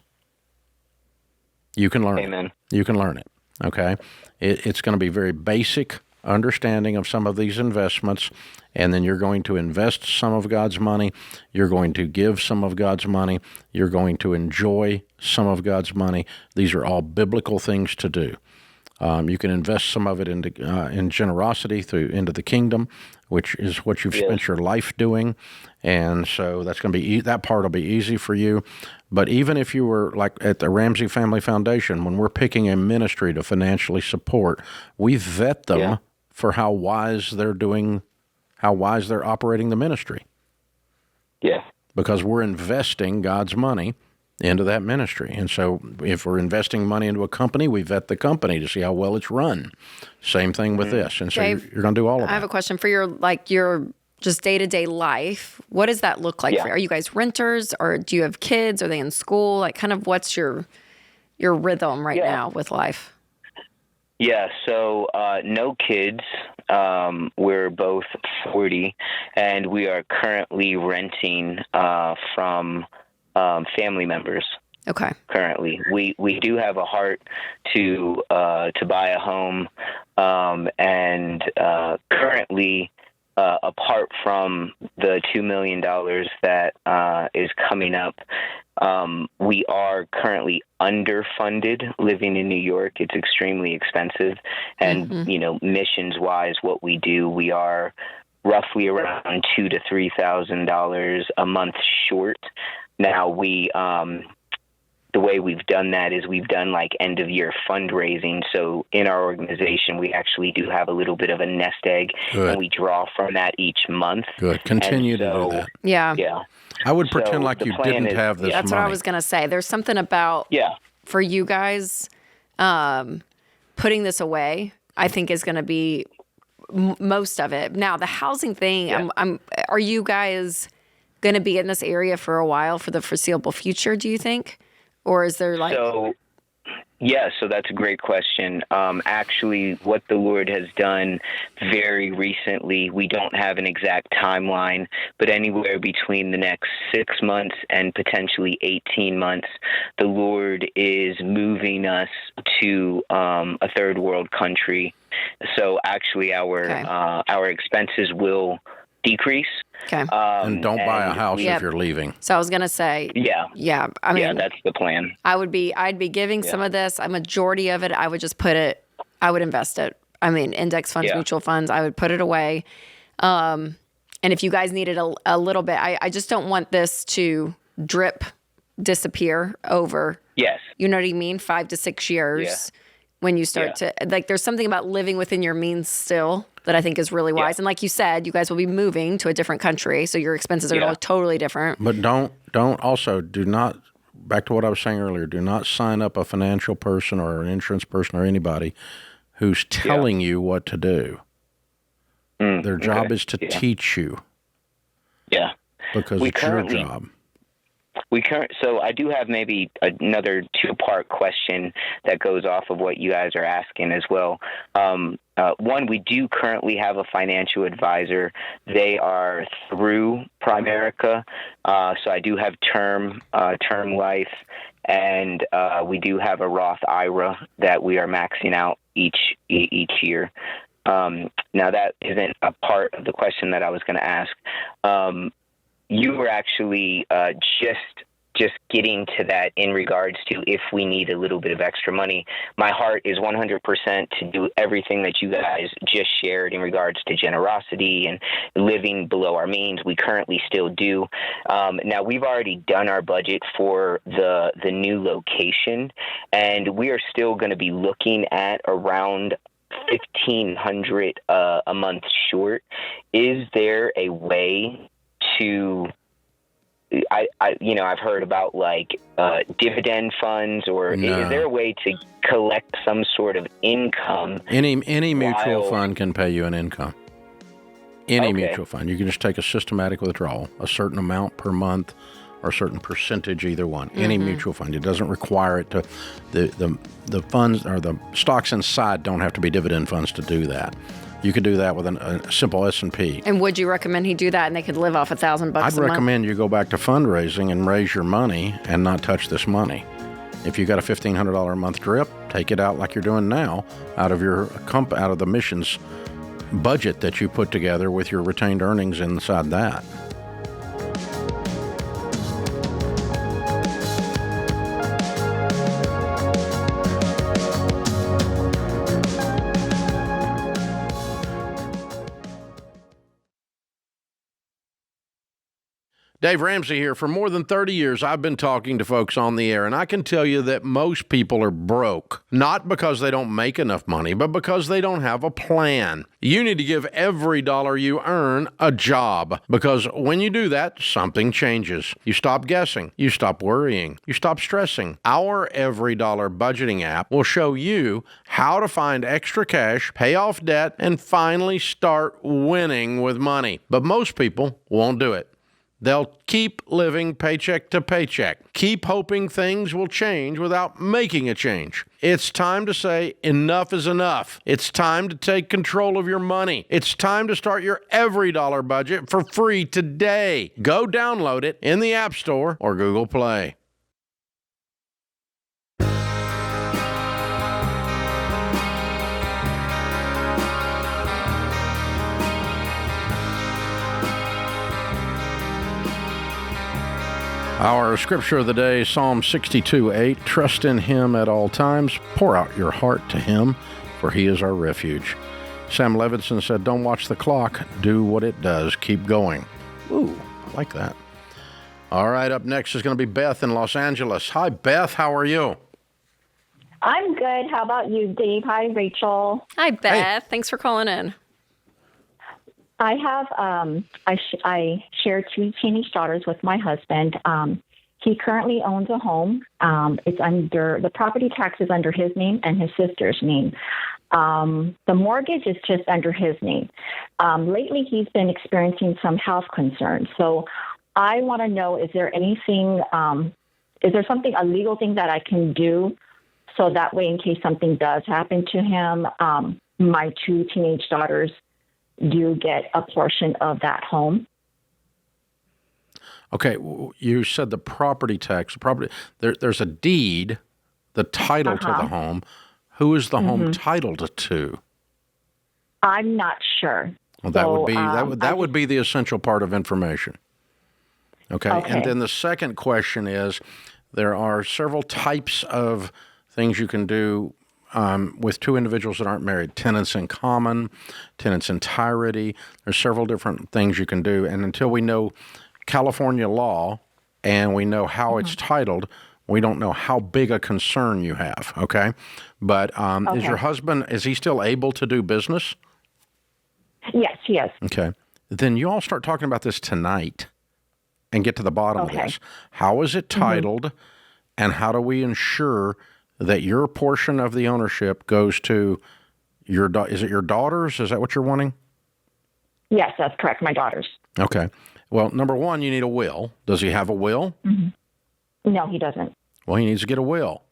You can learn it. You can learn it, okay? It's going to be very basic understanding of some of these investments, and then you're going to invest some of God's money. You're going to give some of God's money. You're going to enjoy some of God's money. These are all biblical things to do. You can invest some of it in generosity into the kingdom, which is what you've spent your life doing, and so that's going to be that part will be easy for you. But even if you were like at the Ramsey Family Foundation, when we're picking a ministry to financially support, we vet them for how wise they're operating the ministry. Yeah. Because we're investing God's money into that ministry. And so if we're investing money into a company, we vet the company to see how well it's run. Same thing with this. And so Dave, you're going to do all of that. I have a question for your just day-to-day life. What does that look like for you? Are you guys renters, or do you have kids? Are they in school? Like, kind of what's your rhythm right now with life? Yeah, so no kids. We're both 40, and we are currently renting from family members. Okay. Currently, we do have a heart to buy a home, and currently, apart from the $2 million that is coming up, we are currently underfunded living in New York. It's extremely expensive. And, missions-wise, what we do, we are roughly around $2,000 to $3,000 a month short. Now, the way we've done that is we've done like end-of-year fundraising. So in our organization, we actually do have a little bit of a nest egg, and we draw from that each month. Good. Continue to do that. Yeah. Yeah. I would pretend like you didn't have this That's money. what I was going to say. There's something about, for you guys, putting this away, I think is going to be most of it. Now, the housing thing, are you guys going to be in this area for a while, for the foreseeable future, do you think? Or is there like... Yeah, so that's a great question. Actually, what the Lord has done very recently, we don't have an exact timeline, but anywhere between the next 6 months and potentially 18 months, the Lord is moving us to a third world country. So actually, our expenses will decrease. Okay. And don't buy a house if you're leaving. So I was going to say, yeah. I mean, that's the plan. I'd be giving some of this, a majority of it, I would just I would invest it. I mean, index funds, mutual funds, I would put it away. And if you guys needed a little bit, I just don't want this to disappear over. Yes. You know what I mean? 5 to 6 years when you start to, like, there's something about living within your means still that I think is really wise. And like you said, you guys will be moving to a different country, so your expenses are going to look totally different. But do not, back to what I was saying earlier, do not sign up a financial person or an insurance person or anybody who's telling you what to do. Their job is to teach you. Yeah. Because it's your job. So I do have maybe another two-part question that goes off of what you guys are asking as well. One, we do currently have a financial advisor. They are through Primerica, so I do have term life, and we do have a Roth IRA that we are maxing out each year. Now that isn't a part of the question that I was going to ask. You were actually just getting to that in regards to if we need a little bit of extra money. My heart is 100% to do everything that you guys just shared in regards to generosity and living below our means. We currently still do. Now, we've already done our budget for the new location, and we are still going to be looking at around $1,500 a month short. Is there a way to, I've heard about like dividend funds, or is there a way to collect some sort of income? Any mutual fund can pay you an income. Any mutual fund. You can just take a systematic withdrawal, a certain amount per month or a certain percentage, either one. Any mutual fund. It doesn't require it to, the funds or the stocks inside don't have to be dividend funds to do that. You could do that with a simple S&P. And would you recommend he do that and they could live off $1,000 a month? I'd recommend you go back to fundraising and raise your money and not touch this money. If you got a $1,500 a month drip, take it out like you're doing now out of out of the missions budget that you put together with your retained earnings inside that. Dave Ramsey here. For more than 30 years, I've been talking to folks on the air, and I can tell you that most people are broke, not because they don't make enough money, but because they don't have a plan. You need to give every dollar you earn a job, because when you do that, something changes. You stop guessing. You stop worrying. You stop stressing. Our Every Dollar budgeting app will show you how to find extra cash, pay off debt, and finally start winning with money. But most people won't do it. They'll keep living paycheck to paycheck, keep hoping things will change without making a change. It's time to say enough is enough. It's time to take control of your money. It's time to start your Every Dollar budget for free today. Go download it in the App Store or Google Play. Our scripture of the day, Psalm 62:8. Trust in him at all times. Pour out your heart to him, for he is our refuge. Sam Levinson said, don't watch the clock. Do what it does. Keep going. Ooh, I like that. All right, up next is going to be Beth in Los Angeles. Hi, Beth. How are you? I'm good. How about you, Dave? Hi, Rachel. Hi, Beth. Hey. Thanks for calling in. I have I share two teenage daughters with my husband. He currently owns a home. It's under the property tax is under his name and his sister's name. The mortgage is just under his name. Lately, he's been experiencing some health concerns. So I want to know: is there anything? Is there something, a legal thing that I can do So that way, in case something does happen to him, my 2 teenage daughters do get a portion of that home. Okay, you said the property tax. There's a deed, the title to the home. Who is the home titled to? I'm not sure. Well, that would be the essential part of information. Okay, and then the second question is, there are several types of things you can do with 2 individuals that aren't married. Tenants in common, tenants entirety. There's several different things you can do, and until we know California law and we know how it's titled, we don't know how big a concern you have, okay? But is your husband, is he still able to do business? Yes, he is. Okay. Then you all start talking about this tonight and get to the bottom of this. How is it titled, and how do we ensure that your portion of the ownership goes to your is it your daughters? Is that what you're wanting? Yes, that's correct, my daughters. Okay. Well, number one, you need a will. Does he have a will? No, he doesn't. Well, he needs to get a will.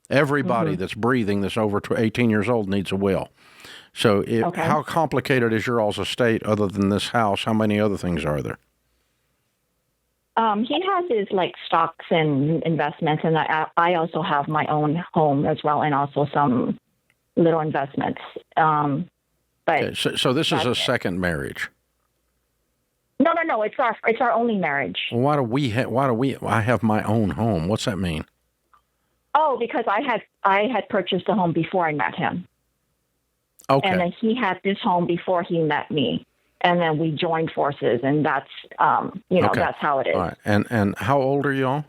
Everybody that's breathing that's over 18 years old needs a will. So how complicated is your all's estate other than this house? How many other things are there? He has his stocks and investments, and I also have my own home as well, and also some little investments. But so this is a second marriage. No. It's our only marriage. Well, I have my own home. What's that mean? Oh, because I had purchased a home before I met him. Okay. And then he had this home before he met me. And then we joined forces, and that's, that's how it is. All right. And how old are y'all?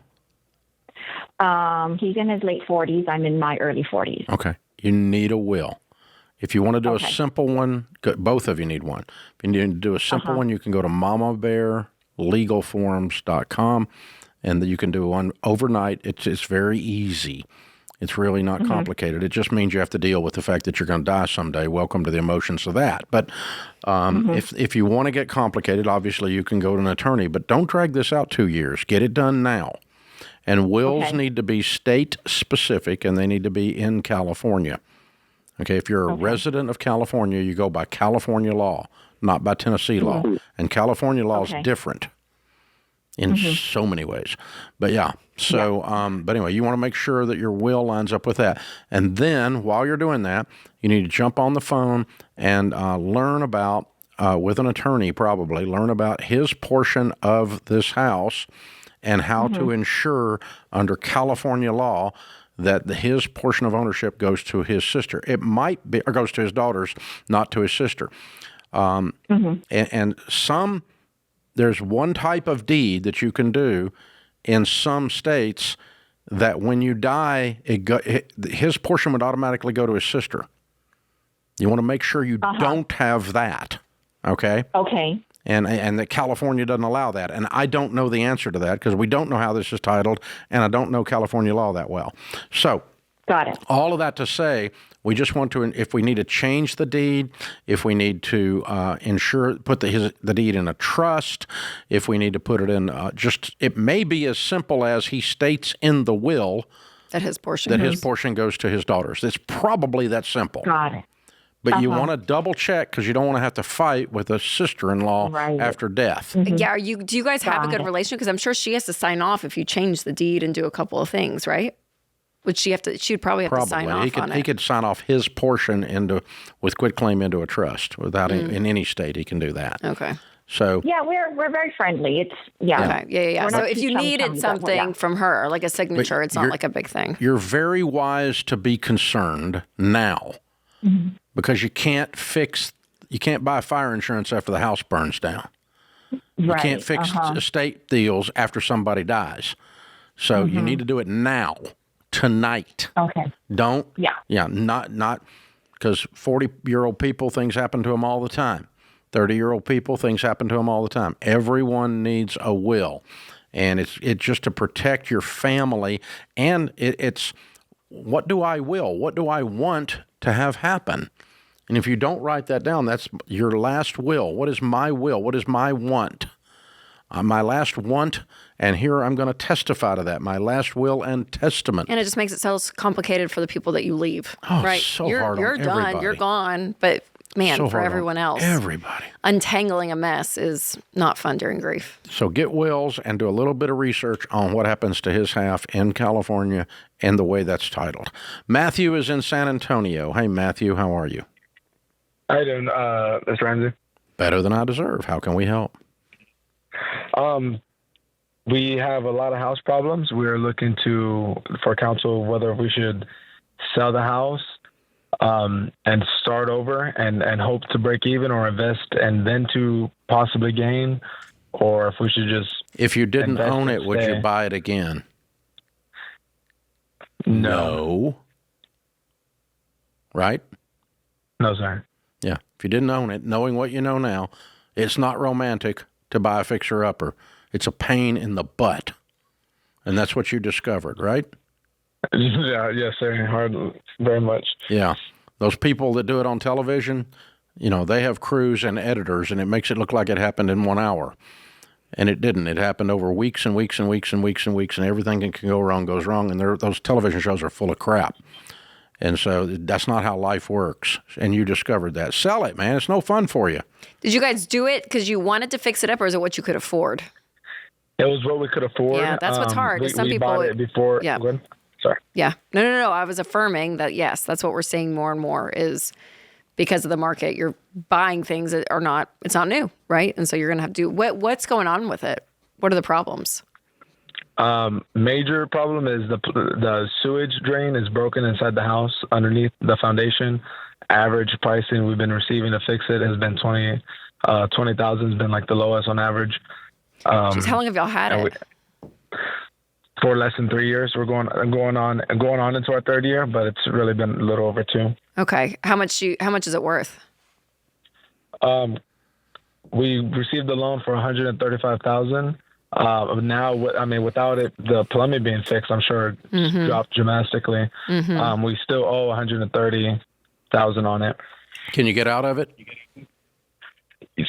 He's in his late 40s. I'm in my early 40s. Okay. You need a will. If you want to do a simple one, both of you need one. If you need to do a simple one, you can go to mamabearlegalforms.com, and you can do one overnight. It's very easy. It's really not complicated. It just means you have to deal with the fact that you're going to die someday. Welcome to the emotions of that. But if you want to get complicated, obviously you can go to an attorney. But don't drag this out 2 years. Get it done now. And wills need to be state-specific, and they need to be in California. Okay, if you're a resident of California, you go by California law, not by Tennessee law. And California law is different in so many ways. But but anyway, you want to make sure that your will lines up with that. And then while you're doing that, you need to jump on the phone and learn about, with an attorney probably, learn about his portion of this house and how to ensure under California law that his portion of ownership goes to his sister. It might be, or goes to his daughters, not to his sister. And there's one type of deed that you can do in some states that when you die, his portion would automatically go to his sister. You want to make sure you don't have that, okay? Okay. And that California doesn't allow that. And I don't know the answer to that because we don't know how this is titled, and I don't know California law that well. So got it. All of that to say, we just want to, if we need to change the deed, if we need to put the deed in a trust, if we need to put it in it may be as simple as he states in the will that his portion goes to his daughters. It's probably that simple. Got it. But you want to double check because you don't want to have to fight with a sister-in-law after death. Yeah, do you guys have a good relationship? Because I'm sure she has to sign off if you change the deed and do a couple of things, right? Would she have to? She'd probably have to sign off on it. He could sign off his portion with quitclaim into a trust without in any state. He can do that. Okay. So yeah, we're very friendly. It's Okay. Yeah. So if you needed something from her, like a signature, it's not like a big thing. You're very wise to be concerned now. Because you can't buy fire insurance after the house burns down. You can't fix estate deals after somebody dies. So you need to do it now, tonight. Okay. Don't. Yeah. Not because 40-year-old people, things happen to them all the time. 30-year-old people, things happen to them all the time. Everyone needs a will, and it's just to protect your family. And it's what do I will? What do I want to have happen? And if you don't write that down, that's your last will. What is my will? What is my want? my last want, and here I'm going to testify to that, my last will and testament. And it just makes it so complicated for the people that you leave, Oh, right? so you're hard on done, everybody. you're gone, but man, So for hard on everyone else, everybody. untangling a mess is not fun during grief. So get wills and do a little bit of research on what happens to his half in California and the way that's titled. Matthew is in San Antonio. Hey, Matthew, how are you? How you doing, Mr. Ramsey? Better than I deserve. How can we help? We have a lot of house problems. We're looking for counsel whether we should sell the house and start over and hope to break even, or invest and then to possibly gain, or if we should just. If you didn't invest own and it, would you stay. buy it again? No. Right? No, sir. Yeah. If you didn't own it, knowing what you know now, it's not romantic to buy a fixer-upper. It's a pain in the butt. And that's what you discovered, right? Yeah, yes, sir. Hard, very much. Yeah. Those people that do it on television, they have crews and editors, and it makes it look like it happened in 1 hour. And it didn't. It happened over weeks and weeks and weeks and weeks and weeks, and everything that can go wrong goes wrong, and those television shows are full of crap. And so that's not how life works. And you discovered that. Sell it, man. It's no fun for you. Did you guys do it because you wanted to fix it up, or is it what you could afford? It was what we could afford. Yeah, that's what's hard. Some we people bought it before. Yeah. Go ahead. Sorry. Yeah. No. I was affirming that, yes, that's what we're seeing more and more is because of the market. You're buying things that it's not new, right? And so you're going to have to do, what's going on with it? What are the problems? Major problem is the sewage drain is broken inside the house underneath the foundation. Average pricing we've been receiving to fix it has been $20,000 has been like the lowest on average. Jeez, how long have y'all had it? For less than 3 years. We're going on into our third year, but it's really been a little over 2. Okay. How much is it worth? We received the loan for $135,000. Now, without it, the plumbing being fixed, I'm sure it dropped dramatically. Mm-hmm. We still owe $130,000 on it. Can you get out of it?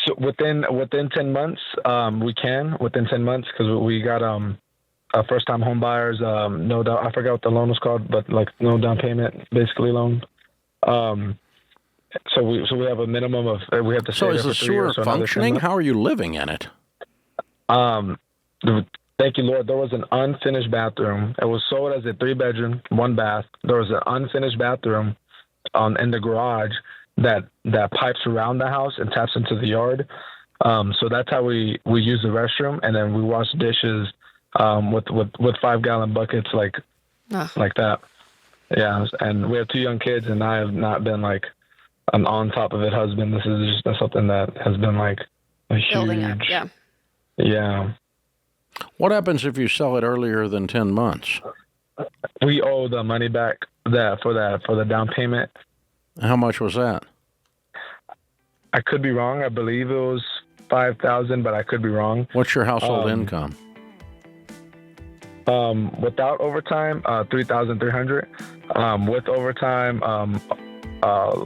So within 10 months, we can. Within 10 months, because we got first-time home buyers. No down. I forgot what the loan was called, but like no down payment, basically loan. So we have a minimum of we have to. So is the sewer functioning? How are you living in it? Thank you, Lord. There was an unfinished bathroom. It was sold as a 3-bedroom, 1 bath. There was an unfinished bathroom in the garage that pipes around the house and taps into the yard. So that's how we use the restroom, and then we wash dishes with 5-gallon buckets like that. Yeah, and we have 2 young kids, and I have not been like an on top of it husband. This is just something that has been like a Building huge. up, yeah. Yeah. What happens if you sell it earlier than 10 months? We owe the money back for the down payment. How much was that? I could be wrong. I believe it was $5,000, but I could be wrong. What's your household income? Without overtime, $3,300. With overtime, a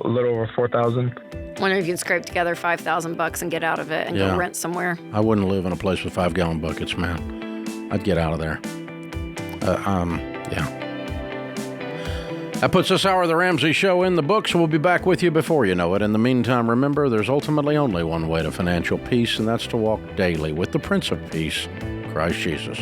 little over $4,000. Wonder if you can scrape together $5,000 and get out of it and go rent somewhere. I wouldn't live in a place with 5-gallon buckets, man. I'd get out of there. Yeah. That puts this hour of the Ramsey Show in the books. We'll be back with you before you know it. In the meantime, remember, there's ultimately only one way to financial peace, and that's to walk daily with the Prince of Peace, Christ Jesus.